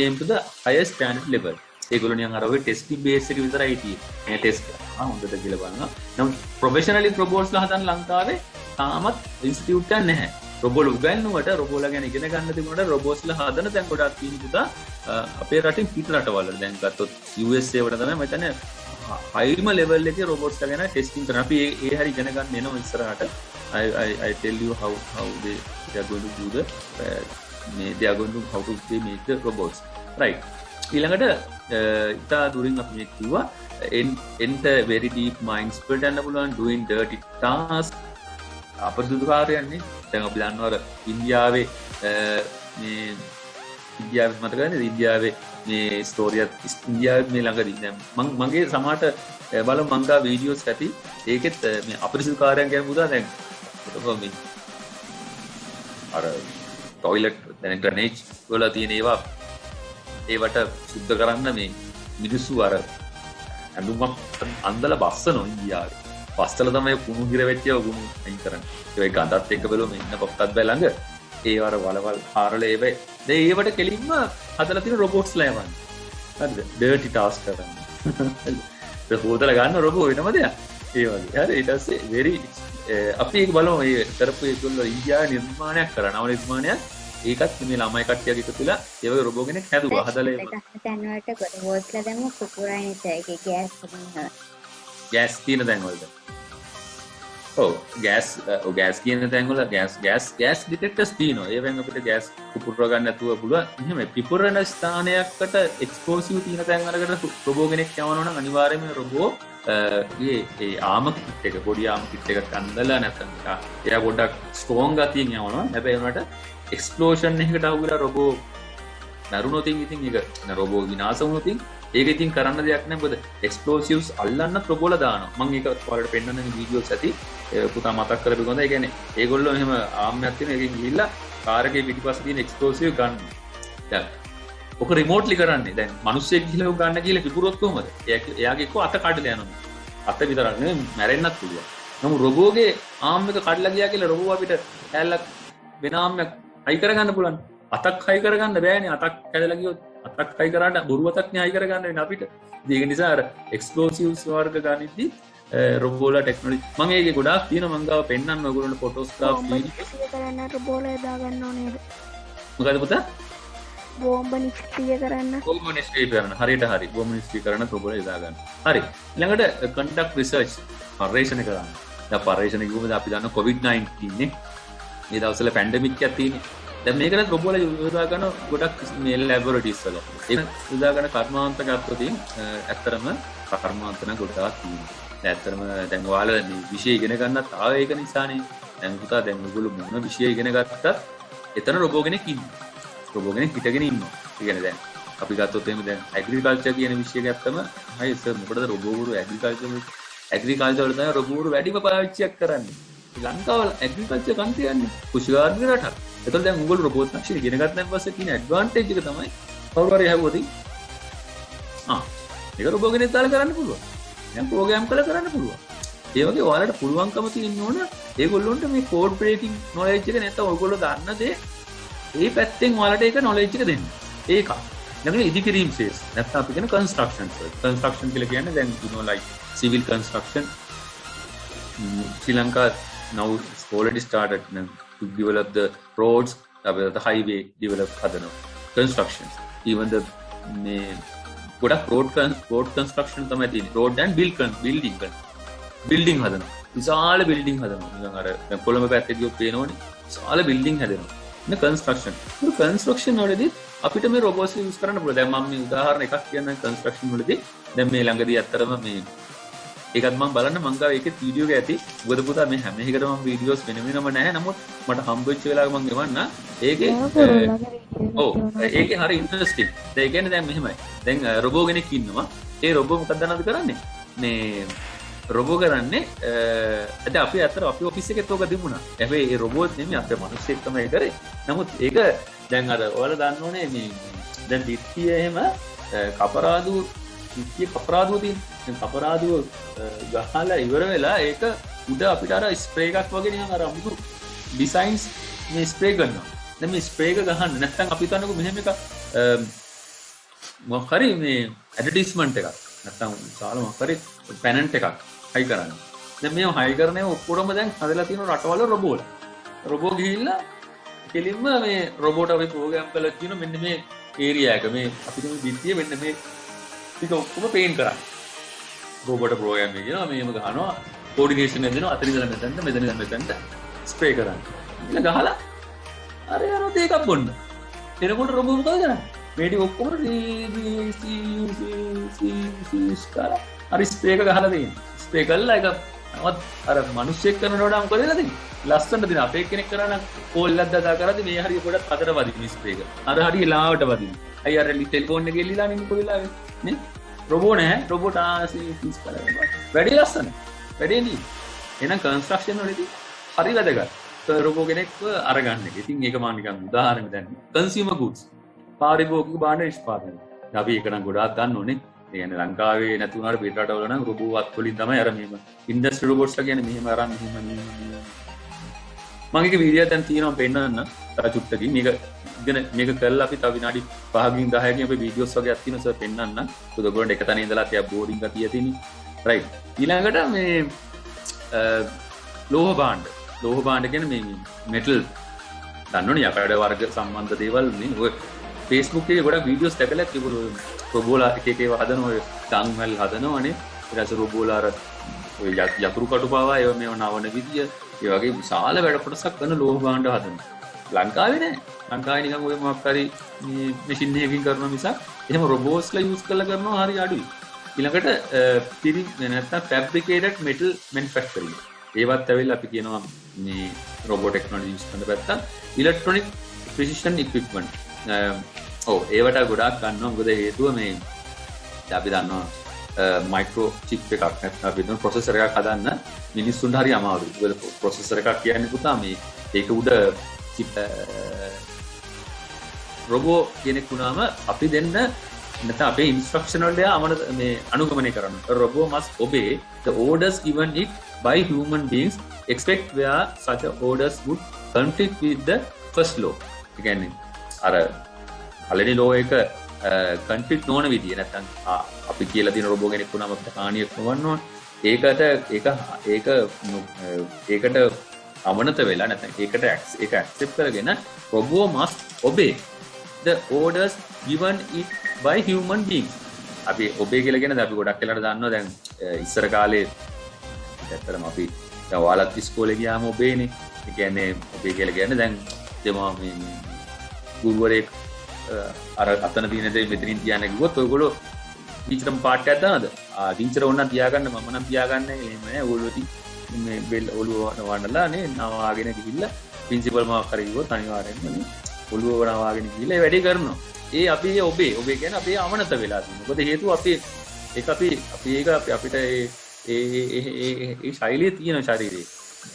Speaker 1: came to the highest standard level. ඒගොල්ලෝ නිකන් අර ඔය ටෙස්ටිංగ్ බේස් එක විතරයි තියෙන්නේ. මේ ටෙස්ට් කරනවා හොඳට කියලා බලනවා. නම් ප්‍රොෆෙෂනලි රොබෝට්ස්ලා හදන ලංකාවේ තාමත් ඉන්ස්ටිටියුට් එකක් නැහැ. රොබෝල උගන්වුවට රොබෝලා ගැන ඉගෙන ගන්න තිබුණාට රොබෝට්ස්ලා හදන දැන් ගොඩක් තියෙන පුතා අපේ රටින් පිට රටවල දැන් ගත්තොත් USA වල තමයි මම හිතන්නේ හයිම ලෙවල් එකේ රොබෝට්ස්ලා ගැන ටෙස්ටිං කරන. අපි ඒ හරි ඉගෙන ගන්න එනවා ඉස්සරහට. I tell you how they are going to do they are going to how to make the robots. Right. ඊළඟට ඉතා දුරින් අපි මේ කිව්වා enter very deep minds වලට යන්න පුළුවන් doing dirty tasks අපරිසුදු කාර්යයන්නේ දැන් අපි දන්නවා අර ඉන්දියාවේ මේ ඉන්දියාවේ මතකද ඉන්දියාවේ මේ ස්ටෝරියත් ඉන්දියාවේ මේ ළඟදී දැන් මගේ සමහරට බලමු මංගා වීඩියෝස් ඇති ඒකෙත් මේ අපරිසිදු කාර්යයන් ගැන පුදා දැන් කොහොමද මේ අර ටොයිලට් දැන් ග්‍රනේජ් වල තියෙන ඒවා ඒවට සුද්ධ කරන්න මේ මිනිස්සු අර ඇඳුමක් අන්දලා බස්සන ඉන්දියාවේ පස්තල තමයි කුණු හිර වෙච්ච ඒවා කුණු අයින් කරන්නේ ඒ ගඳත් එක්ක බලුවම ඉන්න පොක්කත් බෑ ළඟ ඒ වර වලවල් හාරලා ඒවට කෙලින්ම හදලා තියෙන රොබෝට්ස්ලා යවන්නේ හරිද ඩර්ටි ටාස්ක් කරන්නේ ඒක හොදලා ගන්න රොබෝ වෙනම දෙයක් ඒ වගේ හරි ඊට පස්සේ very අපි ඒක බලමු මේ කරපු ඒගොල්ලෝ ඉන්දියාවේ නිර්මාණයක් කරා නව නිර්මාණයක් ඒකත් මේ ළමයි කට්ටියක් එකතු වෙලා ඒ වගේ රොබෝ කෙනෙක් හැදුවා හදලා ඒක
Speaker 2: තැන්වලට ගොඩවස්ලා දැම්ම කුකුරයින් ඒකේ ගෑස්
Speaker 1: තියෙන තැන් වලට ඔව් ගෑස් කියන තැන් වල ගෑස් ඩිටෙක්ටර්ස් තියෙනවා ඒවෙන් අපිට ගෑස් පුපුරව ගන්න නැතුව පුළුවන් එහෙම පිපුරන ස්ථානයකට එක්ස්ප්ලෝසිව් තියෙන තැන් වලකට රොබෝ කෙනෙක් යවනවා නම් අනිවාර්යයෙන්ම රොබෝ ඒ ආම කිට් එක පොඩි ආම කිට් එකක් අන්දලා නැත්නම් එයා පොඩ්ඩක් ස්ට්‍රෝං ගතියෙන් යවනවා හැබැයි උනට එක්ස්ප්ලෝෂන් එකකට අහුවෙලා රොබෝ නරුණොත් ඉතින් ඒක රොබෝ විනාශ වුණොත් ඒක ඉතින් කරන්න දෙයක් නැහැ මොකද එක්ස්ප්ලෝසිව්ස් අල්ලන්න රොබෝලා දානවා මම ඒක ඔයාලට පෙන්නන වීඩියෝස් ඇති පුතා මතක් කරලා බලන්න ඒ කියන්නේ ඒගොල්ලෝ එහෙම ආම්මයක් තියෙන එකකින් ගිහිල්ලා කාර් එකේ පිටිපස්සේ තියෙන එක්ස්ප්ලෝසිව් ගන්න දැන් ඔක රිමෝට්ලි කරන්නේ දැන් මිනිස්සෙක් ගිහලා ඔක ගන්න කියලා කිපුරොත් කොහමද එයාගේ එක්ක අත කඩලා යනවා අත විතරක් නෙමෙයි මැරෙන්නත් පුළුවන් නමුත් රොබෝගේ ආම් එක කඩලා ගියා කියලා රොබෝ අපිට ඇල්ලක් වෙන ආම්මයක් හයි කරගන්න පුළුවන් අතක් හයි කරගන්න බෑනේ අතක් කැඩලා ගියොත් අතක් හයි කරාට බොරු අතක් නේ හයි කරගන්න වෙන්නේ අපිට ඒක නිසා අර එක්ස්ප්ලෝසිව්ස් වර්ග ගනිද්දි රොබෝලා ටෙක්නොලොජි මම ඒකේ ගොඩාක් තියෙනවා මම ගාව පෙන්නන්න ඔයගොල්ලන්ට ෆොටෝස් ගාව
Speaker 2: නිෂ්ක්‍රිය කරන්න රොබෝලා යදා ගන්න ඕනේ
Speaker 1: මොකද පුතා
Speaker 2: බෝම්බ නිෂ්ක්‍රිය කරන්න
Speaker 1: හරියට හරි බෝම්බ නිෂ්ක්‍රිය කරන්න රොබෝලා යදා ගන්න හරි ඊළඟට කන්ඩක්ට් රිසර්ච් පර්යේෂණ කරන්න දැන් පර්යේෂණ කිව්වම අපි දන්න COVID-19 නේ මේ දවස්වල පැන්ඩමික් එකක් තියෙන්නේ දැන් මේකට රොබෝලා යොදා ගන්න ගොඩක් මේ ලැබොරටරිස් වල ඒක යොදා ගන්න කර්මාන්ත ගත්තොත් ඇත්තටම කර්මාන්ත නම් ගොඩාක් තියෙනවා ඇත්තටම දැන් ඔයාලා මේ විෂය ඉගෙන ගන්නත් ආවේ ඒක නිසානේ දැන් පුතා දැන් ඔයගොල්ලෝ මොන විෂය ඉගෙන ගත්තත් එතන රොබෝ කෙනෙක් ඉන්නවා රොබෝ කෙනෙක් හිටගෙන ඉන්නවා ඒ කියන්නේ දැන් අපි ගත්තොත් එහෙම දැන් ඇග්‍රිකල්චර් කියන විෂය ගත්තම හයි සර් මොකටද රොබෝවරු ඇග්‍රිකල්චර් වල තමයි රොබෝවරු වැඩිම පාවිච්චියක් කරන්නේ ලංකාව ඇග්‍රිකල්චර් කන්ට්‍රි යන්නේ කුෂිකාර්මික රටක් එතකොට දැන් උගල රොබෝට් තාක්ෂණය ඉගෙන ගන්නන් පස්සේ තියෙන ඇඩ්වාන්ටේජ් එක තමයි කවුරු හරි හැවුවොත් ඒක රොබෝ කෙනෙක් දාලා කරන්න පුළුවන් දැන් ප්‍රෝග්‍රෑම් කරලා කරන්න පුළුවන් ඒ වගේ ඔයාලට පුළුවන්කම තියෙන්න ඕන ඒගොල්ලොන්ට මේ කෝඩ් බ්‍රේකින් නොලෙජ් එක නැත්නම් ඔයගොල්ලෝ දන්න දේ ඒ පැත්තෙන් ඔයාලට ඒක නොලෙජ් එක දෙන්න ඒක නැගන ඉදිකිරීම සේස් නැත්නම් අපි කියන කන්ස්ට්‍රක්ෂන් කියලා කියන්නේ දැන් you know like civil construction Sri Lanka now already started to develop the roads the highway develop hadana constructions even the road construction තමයි තියෙන්නේ road and building hadana විශාල building hadana නිකන් අර දැන් කොළඹ පැත්තේ ගියොත් පේනවනේ විශාල building හැදෙනවා නේ construction වලදී අපිට මේ robots use කරන්න පුළුවන් දැන් මම මේ උදාහරණ එකක් කියන්නම් construction වලදී දැන් මේ ළඟදී අත්‍තරම මේ ඒකත් මම බලන්න මං ගාව ඒකේ වීඩියෝ එක ඇති. මොකද පුතා මේ හැම එකකටම මම වීඩියෝස් වෙනම නැහැ. නමුත් මට හම්බ වෙච්ච වෙලාවක මම එවන්න. ඒකේ ඒකේ හරි ඉන්ටරෙස්ටිං. ඒ කියන්නේ දැන් මෙහෙමයි. දැන් රොබෝ කෙනෙක් ඉන්නවා. ඒ රොබෝ මොකක්ද දන්නවද කරන්නේ? මේ රොබෝ කරන්නේ දැන් අපි ඔෆිස් එකෙත් ඕක තිබුණා. හැබැයි ඒ රොබෝත් නෙමෙයි අපේ මිනිස්සෙක් තමයි කරේ. නමුත් ඒක දැන් අර ඔයාලා දන්න ඕනේ මේ දැන් දිට්ඨිය එහෙම කපරාදුව තියෙන කපරාදුව ගහලා ඉවර වෙලා ඒක උඩ අපිට අර ස්ප්‍රේ එකක් වගේ නිකන් අර අමුතු ඩිසයින්ස් මේ ස්ප්‍රේ කරනවා. දැන් මේ ස්ප්‍රේ එක ගහන්න නැත්නම් අපි හිතන්නකෝ මෙහෙම එකක් මොකක් හරි මේ ඇඩ්වර්ටයිස්මන්ට් එකක් නැත්නම් විශාල මොකක් හරි පැනන්ට් එකක් හයි කරන්න. දැන් මේ හයි කරන්නේ ඔක්කොම දැන් හදලා තියෙන රටවල රොබෝලා. රොබෝ ගිහිල්ලා කෙලින්ම මේ රොබෝට අපි ප්‍රෝග්‍රෑම් කරලා කියන මෙන්න මේ ඒරියා එක මේ අපිට මේ විද්‍ය මෙන්න මේ ටික ඔක්කොම පේන් කරන්නේ. රොබෝට ප්‍රෝග්‍රෑම් එක කියනවා මේව ගහනවා කෝඩිනේෂන් එක දෙනවා අතන ඉඳලා මෙතනට ස්ප්‍රේ කරන්න. ඉතින් ගහලා අර යනවා දෙකක් බොන්න. එනකොට රොබෝ මොකද කරන්නේ? මේ ටික ඔක්කොම හරි ස්ප්‍රේ එක ගහලා දෙනවා. ස්ප්‍රේ කළා ඒක නමුත් අර මිනිස්සෙක් කරනකොට නම් කරේ නැති ලස්සනට දින අපේ කෙනෙක් කරා නම් කෝල්ලක් දදා කරද්දි මේ හරිය පොඩක් අතර වදින ස්ප්‍රේ එක. අර හරිය ලාවට වදින. අයි අර ටෙලිෆෝන් එකේ එල්ලලා නේ කොල්ලා නේ. රොබෝ නැහැ. රොබෝට ආසී ෆික්ස් කරලා. වැඩි ලස්සන. වැඩේ නේ. එහෙනම් කන්ස්ට්‍රක්ෂන් වලදී හරි වැදගත්. රොබෝ කෙනෙක්ව අරගන්න එක. ඉතින් ඒක මම නිකන් උදාහරණයක් දැන් කන්සියුමර් ගුඩ්ස් පාරිභෝගික භාණ්ඩ නිෂ්පාදනය. අපි ඒක නම් ගොඩාක් ගන්න ඕනේ. ඒ කියන්නේ ලංකාවේ නැති වුණාට පිට රටවල නම් රොබෝ වත් වලින් තමයි අර මෙහෙම ඉන්ඩස්ට්‍රි රොබෝට්ස්ලා කියන්නේ මෙහෙම අරන් මෙහෙම මම එක වීඩියෝයක් දැන් තියෙනවා පෙන්නන්න තව චුට්ටකින් මේක කරලා අපි තව විනාඩි 5කින් 10කින් අපි වීඩියෝස් වගේක් තියෙනවා සර් පෙන්නන්න. ඒකද ඔයගොල්ලන්ට එක තැන ඉඳලා තියා බෝරින් ගතිය තියෙන්නේ. රයිට්. ඊළඟට මේ ලෝහ භාණ්ඩ කියන්නේ මේ මෙටල් දන්නවනේ යකඩ වර්ග සම්බන්ධ දේවල් නේ. ඔය Facebook එකේ ගොඩක් වීඩියෝස් දැකලා තිබුණා. රොබෝලා එක එක ඒවා හදන ඔය ටංවල් හදනවනේ. ඊට පස්සේ රොබෝලා අර ඔය යතුරු කටු පාවා ඒව මේව නවන විදිය ඒ වගේ විශාල වැඩ කොටසක් කරන ලෝහ භාණ්ඩ හදනවා. ලංකාවේ නෑ. ලංකාවේ නිකන් ඔය මොකක් හරි මේ මැෂින් එකකින් කරන මිසක් එහෙම රොබෝට්ස්ලා යූස් කරලා කරනවා හරි අඩුයි. ඊළඟට නැත්තම් fabricated metal manufacturing. ඒවත් ඇවිල්ලා අපි කියනවා මේ රොබෝ ටෙක්නොලොජි යූස් කරන පැත්ත. electronic precision equipment. ඔව් ඒවට ගොඩාක් ගන්නවා. මොකද හේතුව මේ අපි දන්නවා මයික්‍රෝ චිප් එකක් නැත්නම් අපි දුන්න ප්‍රොසෙසර් එකක් හදන්න මිනිස්සුන්ට හරි අමාරුයි. මොකද ප්‍රොසෙසර් එකක් කියන්නේ පුතා මේ ඒක උඩ චිප් රොබෝ කෙනෙක් වුණාම අපි දෙන්න නැත්නම් අපේ ඉන්ස්ට්‍රක්ෂන් වලට මේ අනුගමනය කරනවා. Robot must obey the orders given it by human beings except where such orders would conflict with the first law. ඒ කියන්නේ අර පළවෙනි ලෝ එක කන්ෆ්ලික්ට් නොවන විදිය නැත්නම් අපි කියලා තියෙන රොබෝ කෙනෙක් වුණාම අපිට හානියක් නොවන්න ඕන. ඒකට අවනත වෙලා නැත්නම් ඒක ඇක්සෙප්ට් කරගෙන robot must obey the orders given it by human beings. අපි obey කියලා කියන්නේ අපි ගොඩක් වෙලාට දන්නවා දැන් ඉස්සර කාලේ ඇත්තටම අපි දැන් ඔයාලත් ඉස්කෝලේ ගියාම obey නේ. ඒ කියන්නේ obey කියලා කියන්නේ දැන් දෙමා මේ ගුරුවරයෙක් අර අතන තියෙන දේ මෙතනින් තියන්න කිව්වොත් ඔයගොල්ලෝ ටීචර්ම පාට් එකක් දානද? ටීචර් ඕනනම් තියාගන්න මම නම් තියාගන්නේ එහෙම නෑ. ඔයගොල්ලෝ මේ බෙල් ඔළුව වඩලා නේ නවාගෙන ගිහිල්ලා ප්‍රින්සිපල් මාක් කරේ කිව්වොත් අනිවාර්යෙන්ම නේ ඔළුව නවාගෙන ගිහිල්ලා ඒ වැඩේ කරනවා. ඒ අපි ඔබේ කියන්නේ අපේ අමනත වෙලා තියෙනවා. මොකද හේතුව අපේ ඒක අපිට ඒ ශෛලිය තියෙන ශරීරේ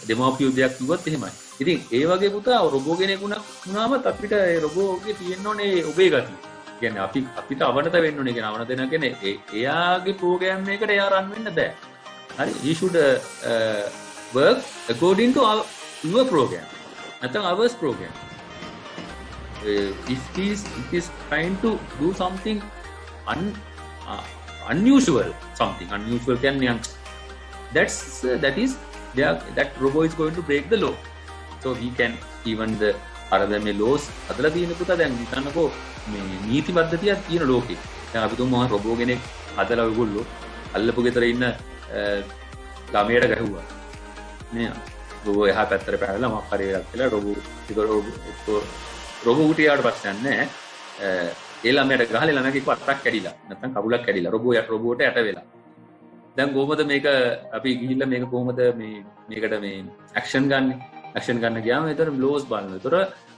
Speaker 1: දෙමාපියෝ දෙයක් කිව්වොත් එහෙමයි. ඉතින් ඒ වගේ පුතා රොබෝ කෙනෙක් වුණාම අපිට ඒ රොබෝගේ තියෙන්න ඕනේ ඔබේ ගතිය. කියන්නේ අපිට අවනත වෙන්න ඕනේ. කියන අවනත වෙනවා කියන්නේ එයාගේ ප්‍රෝග්‍රෑම් එකකට එයා රන් වෙන්න බෑ. හරි he should work according to your program. නැත්නම් ours program. If it is trying to do something unusual කියන්නේ that robot is going to break the law. So he can even the අරද මේ laws අදලා තියෙන පුතා දැන් හිතන්නකෝ මේ නීති පද්ධතියක් තියෙන ලෝකේ. දැන් අපි තුමා රොබෝ කෙනෙක් අදලා ඔයගොල්ලෝ අල්ලපු ගෙදර ඉන්න ළමයට ගැහුවා. නේ රොබෝ එහා පැත්තට පැනලා මොකක් හරි එකක් කියලා රොබෝ උටියට ප්‍රශ්නයක් නැහැ. ඒ ළමයට ගහලා ළමයාගේ එක්ක අතක් කැඩිලා නැත්නම් කකුලක් කැඩිලා රොබෝට යට වෙලා. දැන් කොහොමද මේක අපි ගිහිල්ලා මේක කොහොමද මේකට මේ ඇක්ෂන් ගන්න ගියාම ඒතර ලෝස් බලනවා. ඒතර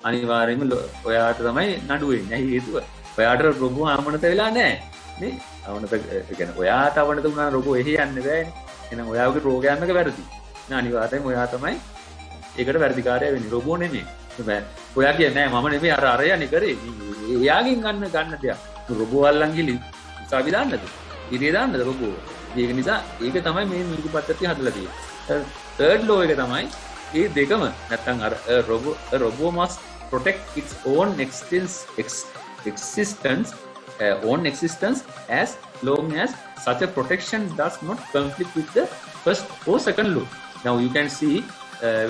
Speaker 1: අනිවාර්යයෙන්ම ඔයාට තමයි නඩු වෙන්නේ. ඇයි හේතුව? ඔයාට රොබෝ ආමනත වෙලා නැහැ. නේ? ආමනත කියන්නේ ඔයාට ආමනත වුණා රොබෝ එහි යන්න බෑනේ. එහෙනම් ඔයාගේ ප්‍රෝග්‍රෑම් එක වැරදි. නේ අනිවාර්යයෙන්ම ඔයා තමයි ඒකට වැරදිකාරය වෙන්නේ. රොබෝ නෙමෙයි. ඔයා කියන්නේ නෑ මම නෙමෙයි අර අරයනේ කරේ. එයාගෙන් ගන්න දෙයක්. රොබෝ අල්ලන් ගිලි උසාවි දාන්නද? ඉරිය දාන්නද රොබෝ? ඒක නිසා ඒක තමයි මේ නීති පද්ධතිය හදලා තියෙන්නේ. third law එක තමයි මේ දෙකම නැත්තම් අර robot must protect its own existence as long as such a protection does not conflict with the first or second law. Now you can see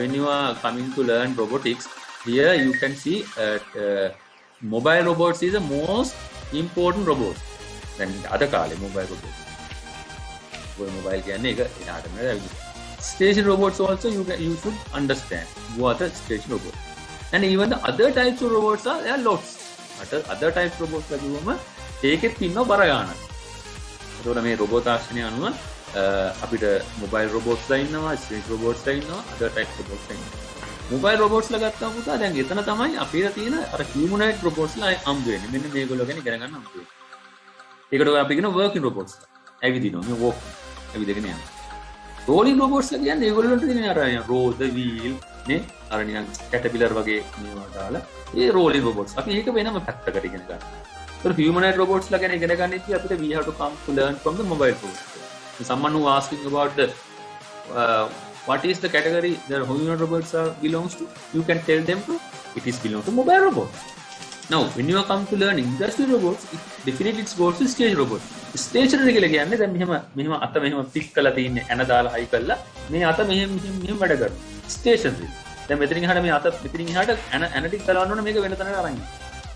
Speaker 1: when you are coming to learn robotics, here you can see mobile robots is the most important robots. Then other කාලේ mobile robots. Mobile කියන්නේ ඒක එනාටම ඇවිල්ලා. Station robots also you should understand what are station robots. And even the other types of robots are there are lots. Other types of robots කියවම ඒකෙත් ඉන්නවා බර ගන්න. ඒතකොට මේ රොබෝ තාක්ෂණය අනුව අපිට මොබයිල් රොබෝට්ස් ලා ඉන්නවා, ස්ට්‍රීට් රොබෝට්ස් ලා ඉන්නවා, අදර් ටයිප් රොබෝට්ස් ලා ඉන්නවා. මොබයිල් රොබෝට්ස් ලා ගත්තාම පුතා දැන් එතන තමයි අපේ තියෙන අර හියුමනොයිඩ් රොබෝට්ස් ලා හම්බ වෙන්නේ. මෙන්න මේගොල්ලෝ ගැන ඉගෙන ගන්න හම්බ වෙන්නේ. ඒකට අපි කියන වර්කින් රොබෝට්ස්. ඇවිදිනවා. මේ වෝක් ඇවිදගෙන යනවා. රෝලින් රොබෝට්ස් ලා කියන්නේ ඒගොල්ලන්ට තියෙන අර රෝද වීල් නේ අර නිකන් කැටපිලර් වගේ මේවා දාලා ඒ රෝලින් රොබෝට්ස්. අපි ඒක වෙනම පැත්තකට ඉගෙන ගන්නවා. ඒතර humanoid robots ලා ගැන ඉගෙන ගන්න ඉතින් අපිට we have to come to learn from the mobile robots. Someone who asking about the what is the category the humanoid robots are belongs to, you can tell them to it is belong to mobile robots. Now when you come to learn industrial robots, it definitely it goes to stage robots. Stationary කියලා කියන්නේ දැන් මෙහෙම අත මෙහෙම pick කරලා තින්නේ ඇන දාලා හයි කරලා මේ අත මෙහෙම වැඩ කරනවා. Stationary. දැන් මෙතනින් එහාට මේ අත මෙතනින් එහාට ඇන ටික කරවන්න ඕන මේක වෙන තැනකට අරන් යනවා.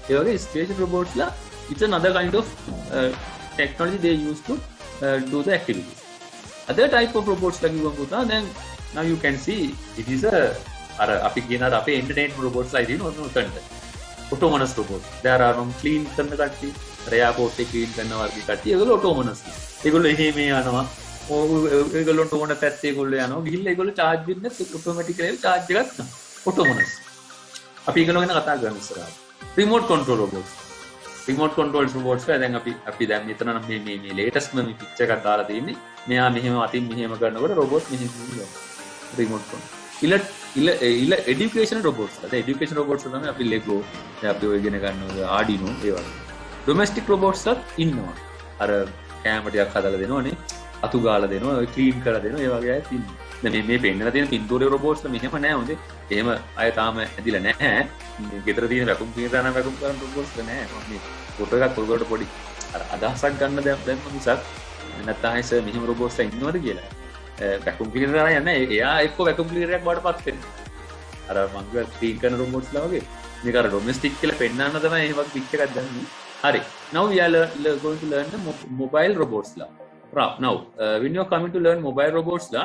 Speaker 1: ඒ වගේ stationary robots ලා it's another kind of technology they use to do the activities. Other type of robots like you then now you can see it is a අපි කියන අර අපේ entertainment robots like you know autonomous robots. There are clean කරන කට්ටිය, airport එක clean කරන වර්ග කට්ටිය ඒගොල්ලෝ autonomous. ඒගොල්ලෝ එහෙම යනවා. ඒගොල්ලන්ට ඕන පැත්තේ ඒගොල්ලෝ යනවා. ගිහිල්ලා ඒගොල්ලෝ charge වෙන්නේ automatically charge එකක් ගන්නවා. autonomous. අපි ඒගොල්ලෝ ගැන කතා කරමු ඉස්සරහට. remote control robots. remote control robots දැන් අපි දැන් මෙතන නම් මේ latest මේ picture එකක් දාලා තියෙන්නේ. මෙයා මෙහෙම අතින් මෙහෙම කරනකොට robot මෙහෙම යනවා. remote control. education robots. දැන් education robots තමයි අපි Lego, දැන් අපි ඔය ඉගෙන ගන්නවා Arduino ඒ වගේ. domestic robots ඉන්නවා. අර කැම ටිකක් හදලා දෙනවනේ. අතු ගාලා දෙනවා, ඔය ක්ලීන් කරලා දෙනවා. ඒ වගේ අයත් ඉන්නවා. දැන් මේ පෙන්නලා තියෙන පින්තූරේ robots මෙහෙම නෑ හොඳේ. එහෙම අය තාම ඇදිලා නැහැ. මේ ගෙදර තියෙන වැකුම් ක්ලීනර් නම් වැකුම් කරන robots නෑ. මේ ෆොටෝ එකක් පොල්ගොඩ පොඩි අර අදහසක් ගන්න දැන් මිසක් නැත්නම් අය සර් මෙහෙම robots ඉන්නවද කියලා. වැකුම් ක්ලීනර් අය යන්නේ. එයා එක්ක වැකුම් ක්ලීනර් එකක් වඩපත් කරනවා. අර මං ගා ක්ලීන් කරන robots ලා වගේ. මේක අර domestic කියලා පෙන්නන්න තමයි මේ වගේ පික් එකක් ගන්නේ. හරි. Now we are going to learn the mobile robots ලා. Now when you are coming to learn mobile robots ලා,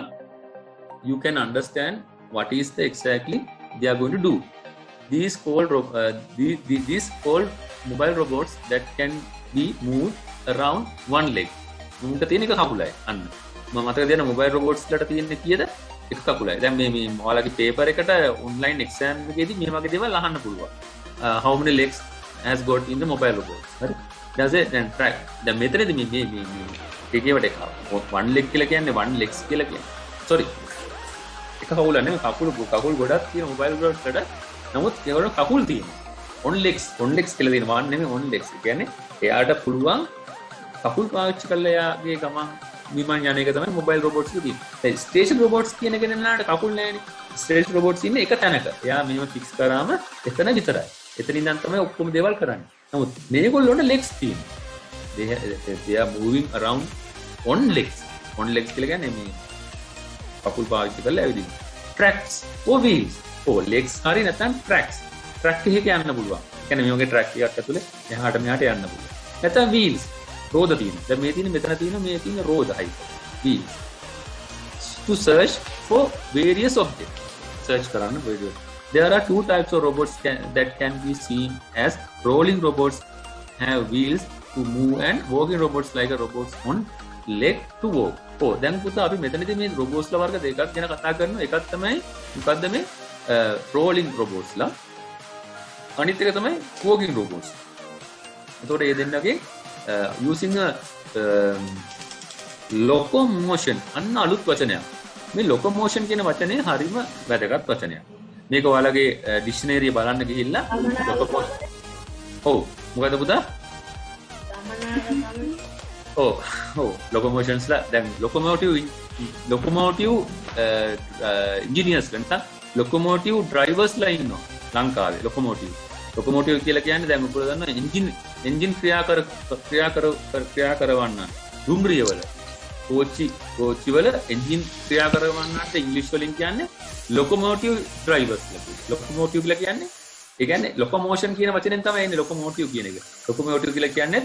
Speaker 1: you can understand what is the exactly they are going to do. These called mobile robots that can be moved around one leg. මුන්ට තියෙන එක කකුලයි. අන්න. මම මතක තියෙන mobile robots වලට තියෙන්නේ කීයද? එක කකුලයි. දැන් මේ ඔයාලගේ paper එකට online exam එකේදී මේ වගේ දේවල් අහන්න පුළුවන්. How many legs has got in the mobile robots? හරි. does it then track. දැන් මෙතනදී මේ ඒකේවට එක one leg කියලා කියන්නේ one legs කියලා කියන්නේ. sorry. එක කකුල නෙමෙයි කකුල් ගොඩක් තියෙන mobile robots වලට නමුත් ඒවල කකුල් තියෙනවා. on legs කියලා දෙනවා. one නෙමෙයි on legs. කියන්නේ එයාට පුළුවන් කකුල් පාවිච්චි කරලා එයාගේ ගමන් විමාන යන එක තමයි mobile robots එකේ තියෙන්නේ. දැන් station robots කියන එක නෙන්නාට කකුල් නැහැනේ. station robots ඉන්නේ එක තැනක. එයා මේව fix කරාම එතන විතරයි. එතනින් ඉඳන් තමයි ඔක්කොම දේවල් කරන්නේ. නමුත් මේගොල්ලෝට legs තියෙනවා. they are moving around on legs. on legs කියලා කියන්නේ මේ කකුල් පාවිච්චි කරලා ඇවිදින්න. tracks or wheels. legs හරි නැත්නම් tracks. track එකක යන්න පුළුවන්. කියන්නේ මේ වගේ track එකක් ඇතුලේ එහාට මෙහාට යන්න පුළුවන්. නැත්නම් wheels. රෝද තියෙනවා. දැන් මේ තියෙන මෙතන තියෙන මේ තියෙන රෝද height. wheels. To search for various objects. search කරන්න various. There are two types of robots that can be seen as rolling robots have wheels to move and walking robots like a robots on leg to walk. දැන් පුතා අපි මෙතනදී මේ robots ලා වර්ග දෙකක් ගැන කතා කරනවා. එකක් තමයි මොකද්ද මේ rolling robots ලා. අනිත් එක තමයි walking robots. එතකොට මේ දෙන්නගේ using a locomotion අන්න අලුත් වචනයක්. මේ locomotion කියන වචනේ හරිම වැදගත් වචනයක්. මේක ඔයාලගේ ඩික්ෂනරි බලන්න ගිහිල්ලා locomotion. මොකද පුතා? locomotions ලා දැන් locomotive engineers නැත්නම් locomotive drivers ලා ඉන්නවා ලංකාවේ. locomotive කියලා කියන්නේ දැන් ඔයගොල්ලෝ දන්නවා engine ක්‍රියා කරවන්න දුම්රිය වල කෝච්චි වල engine ක්‍රියා කරවන්නට ඉංග්‍රීසි වලින් කියන්නේ locomotive drivers කියලා. locomotive කියලා කියන්නේ ඒ කියන්නේ locomotion කියන වචනෙන් තමයි එන්නේ locomotive කියන එක. locomotive කියලා කියන්නේ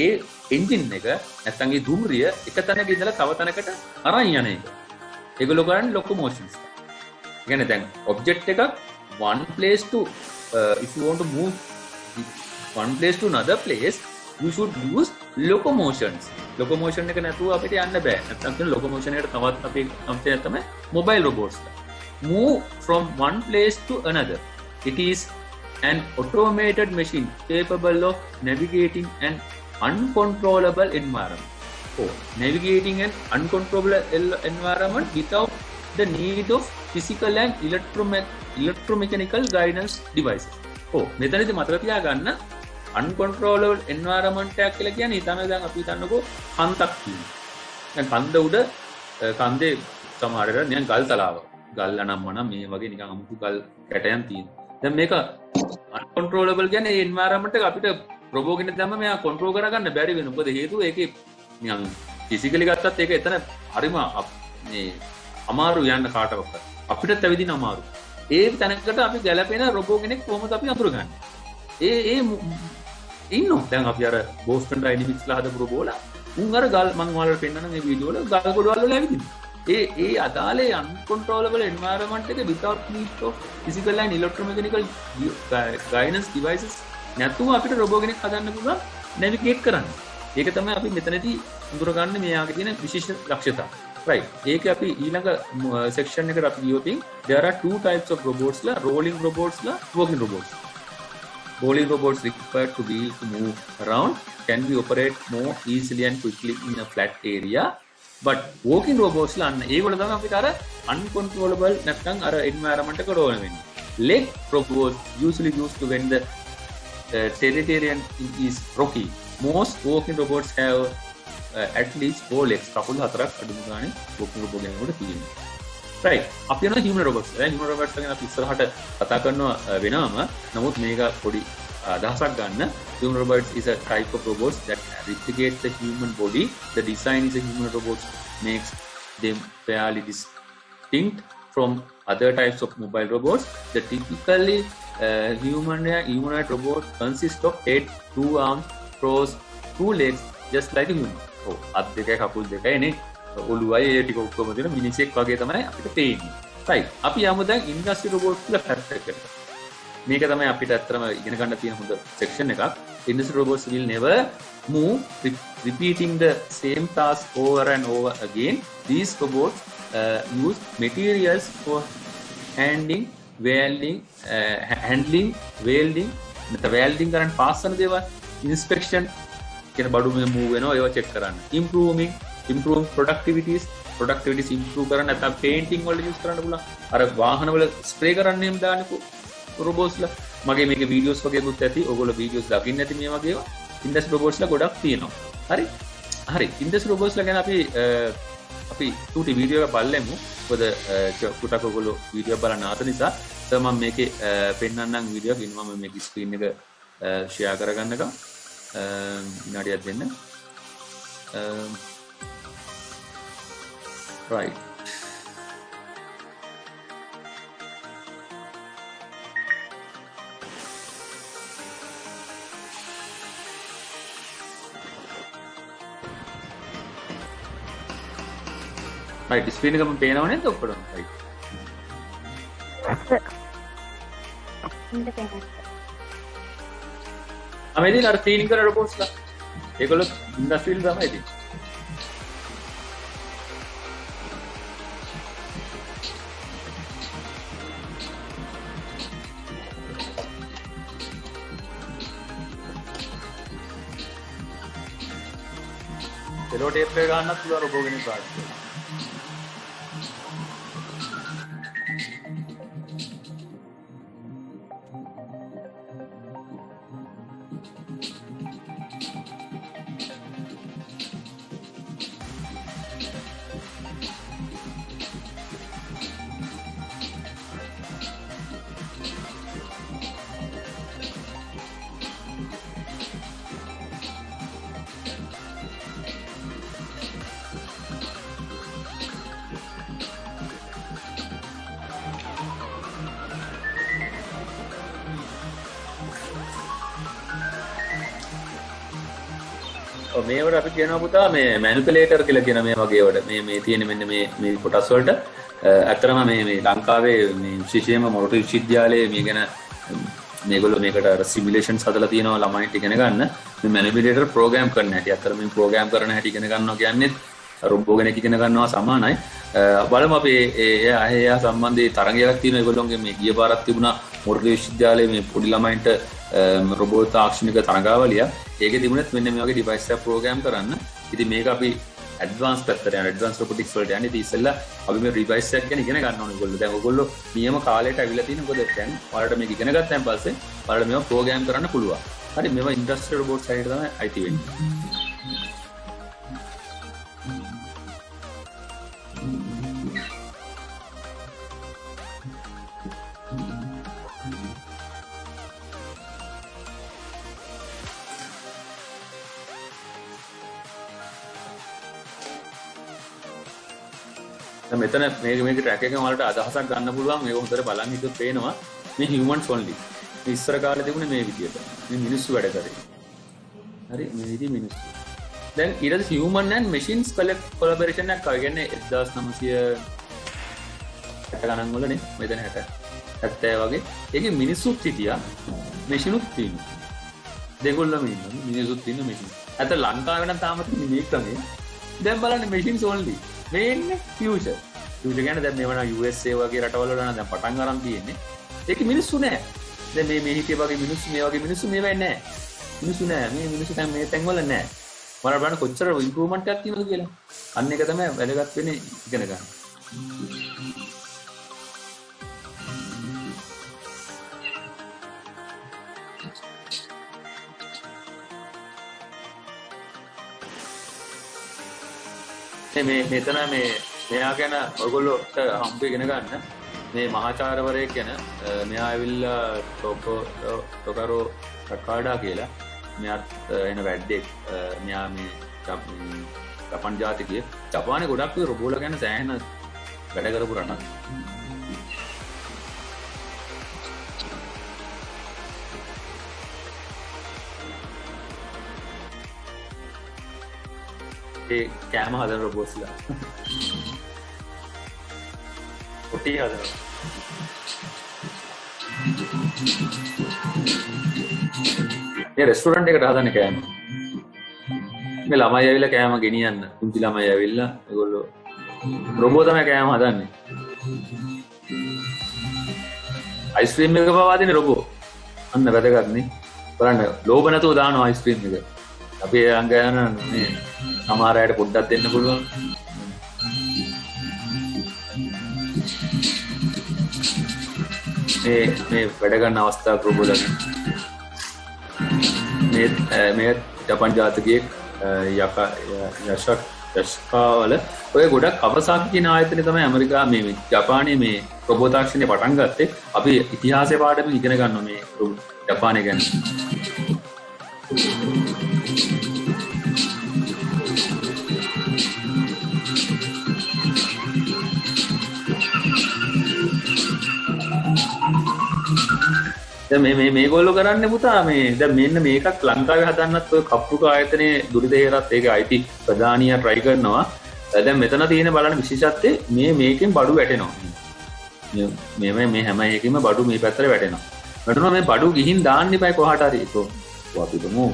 Speaker 1: ඒ engine එක නැත්නම් ඒ දුම්රිය එක තැනක ඉඳලා තව තැනකට අරන් යන එක. ඒගොල්ලෝ කරන්නේ locomotions. ඒ කියන්නේ දැන් object එකක් one place to if you want to move one place to another place, you should use locomotions. ලොකෝමෝෂන් එක නැතුව අපිට යන්න බෑ. නැත්නම් කියන ලොකෝමෝෂන් එකට තවත් අපි කම්පියර් තමයි mobile රොබෝට්ස්. Move from one place to another. It is an automated machine capable of navigating an uncontrollable environment. Navigating an uncontrollable environment without the need of physical and electromechanical guidance devices. මෙතනදී මතක තියාගන්න uncontrollable environment එකක් කියලා කියන්නේ හිතන්න දැන් අපි හිතන්නකෝ කන්දක් තියෙනවා. දැන් කන්ද උඩ කන්දේ සමහර වෙලාවට නිකන් ගල් තලාවක්. ගල් අනම්මනම් මේ වගේ නිකන් අමුතු ගල් කැටයන් තියෙනවා. දැන් මේක uncontrollable කියන්නේ ඒ environment එක අපිට රොබෝ කෙනෙක් දැම්ම මෙයා control කරගන්න බැරි වෙන. මොකද හේතුව ඒකේ නිකන් ෆිසිකලි ගත්තත් ඒක එතන හරිම මේ අමාරු යන්න කාටවත්. අපිටත් ඇවිදින අමාරු. ඒ තැනකට අපි ගැලපෙන රොබෝ කෙනෙක් කොහොමද අපි අඳුරගන්නේ? ඒ ඉන්නවා. දැන් අපි අර බෝස්ටන් ඩයිනමික්ස් ලා හදපු රොබෝලා උන් අර ගල් මම ඔයාලට පෙන්නන මේ වීඩියෝ වල ගල් ගොඩවල් වල ඇවිදිනවා. ඒ අදාළේ uncontrollable environment එක without need of physical and electromechanical guidance devices නැතුව අපිට රොබෝ කෙනෙක් හදන්න පුළුවන් navigate කරන්න. ඒක තමයි අපි මෙතනදී අඳුරගන්න මෙයාගේ තියෙන විශේෂ දක්ෂතාව. right. ඒක අපි ඊළඟ section එකට අපි ගියොත් there are two types of robots la rolling robots la walking robots. Rolling robots required to be to move around can be operate more easily and quickly in a flat area. But walking robots la ඒගොල්ලෝ තමයි අපිට අර uncontrollable නැත්නම් අර environment එක roll වෙන්නේ. Leg robots usually used to when the territorial is rocky. Most walking robots have at least 4 legs. කකුල් හතරක් අඩුම ගානේ walking robot එකකට තියෙනවා. right. අපි යනවා human robots. දැන් human robots ගැන අපි ඉස්සරහට කතා කරනවා වෙනවම. නමුත් මේක පොඩි අදහසක් ගන්න. Human robots is a type of robots that replicate the human body. The design is a human robots makes them fairly distinct from other types of mobile robots. The typically humanoid robot consists of head, 2 arms, toes, 2 legs, just like a human. අත් දෙකයි කකුල් දෙකයි නේ. ඔළුවයි ඒ ටික ඔක්කොම දෙන මිනිසෙක් වගේ තමයි අපිට පේන්නේ. right. අපි යමු දැන් ඉන්ඩස්ට්‍රි රොබෝට්ස් වල පැත්තකට. මේක තමයි අපිට ඇත්තටම ඉගෙන ගන්න තියෙන හොඳ section එකක්. Industry robots will never move repeating the same task over and over again. These robots use materials for handling, welding, welding කරන් පාස් කරන දේවල්, inspection කියන බඩු මේ move වෙනවා ඒවා check කරන්න. Improving productivities improve කරන්න නැත්නම් painting වල use කරන්න පුළුවන්. අර වාහන වල spray කරන්න එහෙම දාන්නකෝ robots ලා. මගේ මේක videos වගේ දුත් ඇති. ඔයගොල්ලෝ videos දකින්න ඇති මේ වගේ ඒවා. industry robots ලා ගොඩක් තියෙනවා. හරි. industry robots ලා ගැන අපි චූටි වීඩියෝ එකක් බලමු. මොකද පුතක් ඔයගොල්ලෝ වීඩියෝ බලන්න ආත නිසා මම මේකේ පෙන්නන්නම් වීඩියෝ එක. ඉන්න මම මේක ස්ක්‍රීන් එක share කරගන්නකම් විනාඩියක් දෙන්න. right. right. ස්ක්‍රීන් එක මම පේනව නේද ඔක්කොම? right. අමෙදී අර ක්ලීනින් කරන රොබෝට්ස් ලා ඒගොල්ලෝ ඉන්ඩස්ට්‍රියල් තමයි ඉතින්. සෙලෝ ටේප් එක ගන්නත් පුළුවන් රොබෝ කෙනෙක් පාවිච්චි කරලා. මේවට අපි කියනවා පුතා මේ මැනිපියුලේටර් කියලා කියන මේ වගේ වල මේ තියෙන මෙන්න මේ කොටස් වලට ඇත්තටම මේ ලංකාවේ මේ විශේෂයෙන්ම මොරටු විශ්වවිද්‍යාලයේ මේ ගැන මේගොල්ලෝ මේකට අර සිමුලේෂන්ස් හදලා තියෙනවා ළමයින්ට ඉගෙන ගන්න මේ මැනිපියුලේටර් ප්‍රෝග්‍රෑම් කරන හැටි. අතර මේ ප්‍රෝග්‍රෑම් කරන හැටි ඉගෙන ගන්නවා කියන්නේ රොබෝ කෙනෙක් ඉගෙන ගන්නවා සමානයි. බලමු අපි එයා සම්බන්ධයේ තරගයක් තියෙනවා ඒගොල්ලෝගේ මේ ගිය පාරක් තිබුණා මොර්ගේ විශ්වවිද්‍යාලයේ මේ පොඩි ළමයින්ට රොබෝ තාක්ෂණික තරගාවලිය. ඒකේ තිබුණත් මෙන්න මේ වගේ ඩිවයිස් එකක් ප්‍රෝග්‍රෑම් කරන්න. ඉතින් මේක අපි ඇඩ්වාන්ස් පැත්තට යන ඇඩ්වාන්ස් රොබොටික්ස් වලට යන්නේ. ඉතින් ඉස්සෙල්ලා අපි මේ ඩිවයිස් එකක් ගැන ඉගෙන ගන්න ඕනේ ඒගොල්ලෝ. දැන් ඔයගොල්ලෝ නියම කාලයට අවිලා තියෙන මොකද දැන් ඔයාලට මේක ඉගෙන ගත්තාන් පස්සේ ඔයාලට මේවා ප්‍රෝග්‍රෑම් කරන්න පුළුවන්. හරි මේවා ඉන්ඩස්ට්‍රියල් රොබොට් සයිඩ් තමයි අයිති වෙන්නේ. මෙතන මේක ට්‍රැක් එකෙන් වලට අදහසක් ගන්න පුළුවන්. මේක හොඳට බලන් හිතුවොත් පේනවා මේ humans only. මේ ඉස්සර කාලේ තිබුණේ මේ විදියට. මේ මිනිස්සු වැඩ කරේ. හරි මේ විදිහ මිනිස්සු. දැන් ඊට පස්සේ human and machines collaboration එකක් ආවා. කියන්නේ 1960 ගණන් වලනේ. මෙතන 60 70 වගේ. ඒකේ මිනිස්සුත් හිටියා. මැෂිනුත් තියෙනවා. දෙගොල්ලම ඉන්නවා. මිනිස්සුත් ඉන්න මැෂින්. අත ලංකාවේ නම් තාම තියෙන්නේ මේක තමයි. දැන් බලන්න machines only. මේ ඉන්නේ ෆියුචර් කියන්නේ දැන් මේවන USA වගේ රටවල වල නම් දැන් පටන් ගන්න තියෙන්නේ. ඒකේ මිනිස්සු නෑ. දැන් මේ හිතේ වගේ මිනිස්සු මේ වගේ මිනිස්සු මේවයි නෑ. මිනිස්සු නෑ. මේ මිනිස්සු දැන් මේ තැන් වල නෑ. මම බලන්න කොච්චර ඉම්ප්‍රූව්මන්ට් එකක් තියෙනවද කියලා. අන්න එක තමයි වැදගත් වෙන්නේ ඉගෙන ගන්න. මේ මෙතන මෙයා ගැන ඔයගොල්ලෝට හම්බ ඉගෙන ගන්න මේ මහාචාර්යවරයෙක් ගැන මෙයා ඇවිල්ලා ටොකරෝ ටකාඩා කියලා මෙයාත් එන වැඩෙක් මෙයා මේ ජපාන් ජාතිකයෙක් ජපානයේ ගොඩක් රොබෝලා ගැන සෑහෙන වැඩ කරපු රටක් කෑම හදන රොබෝට්ස්ලා ඔටි හදන මේ රෙස්ටුරන්ට් එකට හදන කෑම මේ ළමයි ඇවිල්ලා කෑම ගෙනියන්න පුංචි ළමයි ඇවිල්ලා ඒගොල්ලෝ රොබෝ තමයි කෑම හදන්නේ අයිස්ක්‍රීම් එක පවා දෙන්නේ රොබෝ අන්න වැදගත් නේ බලන්න ලෝභ නැතුව දානවා අයිස්ක්‍රීම් එක අපි අංගයන මේ සමහර අයට පොඩ්ඩක් දෙන්න පුළුවන් මේ වැඩ ගන්න අවස්ථාවක් රොබෝලා මේ ජපාන් ජාතිකයෙක් යෂකාවල ඔය ගොඩක් කවසාකි කියන ආයතනය තමයි ඇමරිකා මේ ජපානයේ මේ රොබෝ තාක්ෂණය පටන් ගත්තේ අපි ඉතිහාසය පාඩම ඉගෙන ගන්නවා මේ ජපානය ගැන මේගොල්ලෝ කරන්නේ පුතා මේ දැන් මෙන්න මේකක් ලංකාවේ හදන්නත් ඔය කප්පුක ආයතනයේ දුරිද හේරත් ඒක අයිති ප්‍රධානියා try කරනවා. දැන් මෙතන තියෙන බලන්න විශේෂත්වයේ මේකෙන් බඩු වැටෙනවා. මේ හැම එකෙම බඩු මේ පැත්තට වැටෙනවා. වැටුණා මේ බඩු ගිහින් දාන්න ඉපයි කොහාට හරි. ඒක අපි තුමු.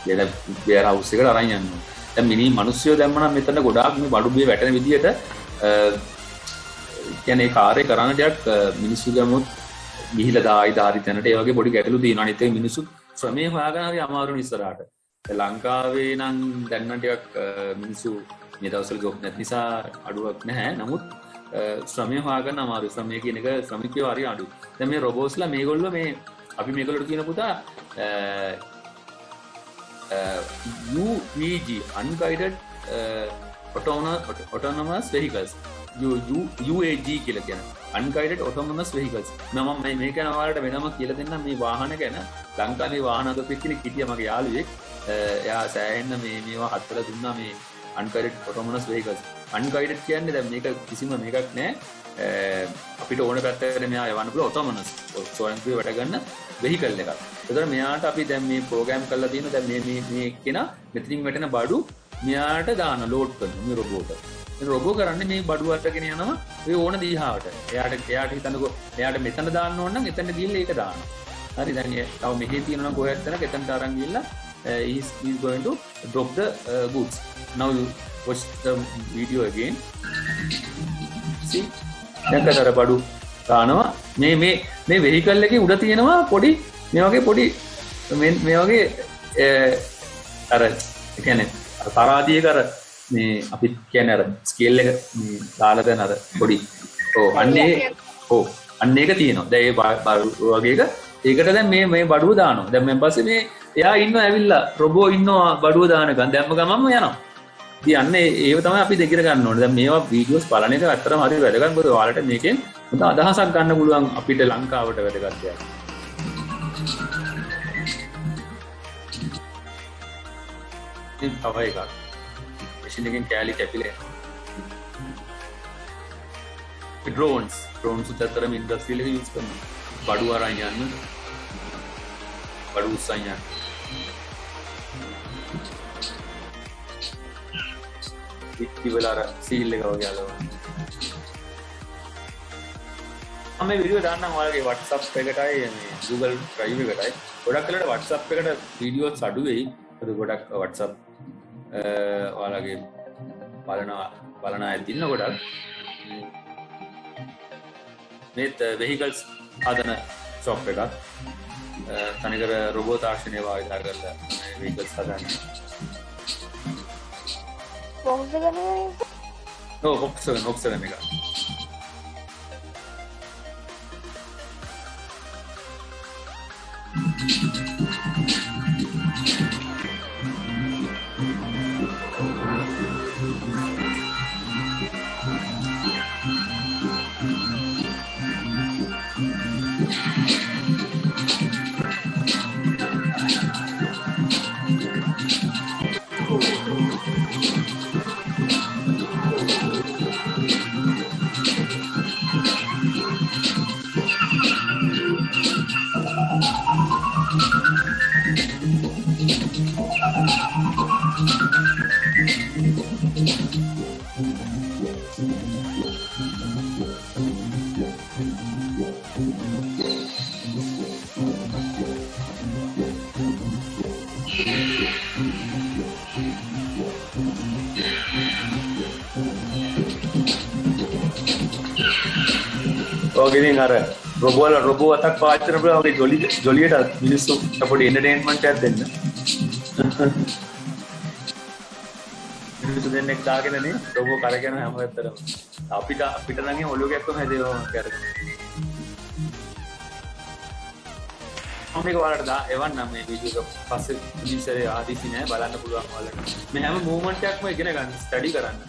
Speaker 1: දෙන බෙයාර හවුස් එකට අරන් යනවා. දැන් මිනිස්සුયો දැම්මනම් මෙතන ගොඩාක් මේ බඩු බිය වැටෙන විදියට කියන්නේ කාර්ය කරන දෙයක් මිනිස්සු ගමුත් ගිහිලා දායි ධාරි තැනට ඒ වගේ පොඩි ගැටලු තියෙනවා. අනිත් ඒ මිනිස්සු ශ්‍රමය හොයාගෙන හරි අමාරුනේ ඉස්සරහට. ලංකාවේ නම් දැන් නම් ටිකක් මිනිස්සු මේ දවස්වල ජොබ් නැති නිසා අඩුවක් නැහැ. නමුත් ශ්‍රමය හොයාගෙන අමාරුයි. ශ්‍රමය කියන එක ශ්‍රමිකයෝ හරි අඩුයි. දැන් මේ රොබෝස්ලා මේගොල්ලෝ මේ අපි මේගොල්ලෝට කියන පුතා UAG unguided autonomous vehicles UAG කියලා කියන unguided autonomous vehicles මම මේක ගැන ඔයාලට වෙනම කියලා දෙන්නම් මේ වාහන ගැන ලංකාවේ වාහන හදපු කෙනෙක් හිටියා මගේ යාළුවෙක් එයා සෑහෙන්න මේවා හදලා දුන්නා මේ unguided autonomous vehicles unguided කියන්නේ දැන් මේක කිසිම මේකක් නැහැ අපිට ඕන පැත්තකට මෙයා යවන්න පුළුවන් autonomous ස්වයංක්‍රීය වැඩ ගන්න vehicle එකක්. ඒතර මෙයාට අපි දැන් මේ ප්‍රෝග්‍රෑම් කරලා තියෙනවා දැන් මේ කෙනා මෙතනින් වැටෙන බඩු මෙයාට දාන ලෝඩ් කරනවා මේ රොබෝට. රොබෝ කරන්නේ මේ බඩු අරගෙන යනවා ඒ ඕන දීහාවට. එයාට හිතන්නකෝ එයාට මෙතන දාන්න ඕන නම් එතන ගිහිල්ලා ඒක දානවා. හරි දැන් තව මෙහි තියෙනවා කොහෙද තැනක එතනට අරන් ගිහලා he's going to drop the goods. Now you watch the video again. See දැන් කතර බඩු දානවා මේ vehicle එකේ උඩ තියෙනවා පොඩි මේ වගේ පොඩි මේ වගේ අර කියන්නේ තරාදියක අර මේ අපි කියන්නේ අර ස්කේල් එක දාලා දැන් අර පොඩි අන්න ඒක තියෙනවා. දැන් ඒ බඩු වගේ එක ඒකට දැන් මේ බඩුව දානවා. දැන් මම පස්සේ මේ එයා ඉන්නවා ඇවිල්ලා රොබෝ ඉන්නවා බඩුව දානකන් දැම්ම ගමන්ම යනවා. ඉතින් අන්න ඒව තමයි අපි දෙකිර ගන්න ඕනේ. දැන් මේවා වීඩියෝස් බලන එක ඇත්තටම හරි වැදගත්. මොකද ඔයාලට මේකෙන් හොඳ අදහසක් ගන්න පුළුවන් අපිට ලංකාවට වැදගත් දෙයක්. ඉතින් තව එකක්. මැෂින් එකෙන් කැලි කැපිලා යනවා. drones උත් ඇත්තටම ඉන්ඩස්ට්‍රියල් එකේ යූස් කරනවා. බඩු අරන් යන්න. බඩු උස්සන් යන්න. ඉතිවලර සීල් එක වගේ අලව. මම මේ වීඩියෝ දාන්නම් ඔයාලගේ WhatsApp එකටයි මේ Google Drive එකටයි. ගොඩක් වෙලාවට WhatsApp එකට වීඩියෝස් අඩු වෙයි. ඒක ගොඩක් WhatsApp ඔයාලගේ බලන අය දින්න ගොඩක්. මේත් vehicles හදන shop එකක්. තනිකර රොබෝ තාක්ෂණය භාවිත කරලා vehicles හදන්නේ.
Speaker 2: Volkswagen
Speaker 1: Volkswagen එක. ඔයගෙන් අර රොබෝ අතක් පාවිච්චි කරනකොට අපේ ජොලියට මිනිස්සු පොඩි එන්ටර්ටේන්මන්ට් එකක් දෙන්න. මිනිස්සු දෙන්නෙක් දාගෙනනේ රොබෝ කරගෙන හැම වෙලතරම අපිට නම් ඔලුව ගැක්කම හැදේවම කරගෙන. මම මේක ඔයාලට එවන්නම් මේ වීඩියෝ එක පස්සේ ඉතින් ආදිසි නෑ බලන්න පුළුවන් ඔයාලට. මේ හැම මූවමන්ට් එකක්ම ඉගෙන ගන්න ස්ටඩි කරන්න.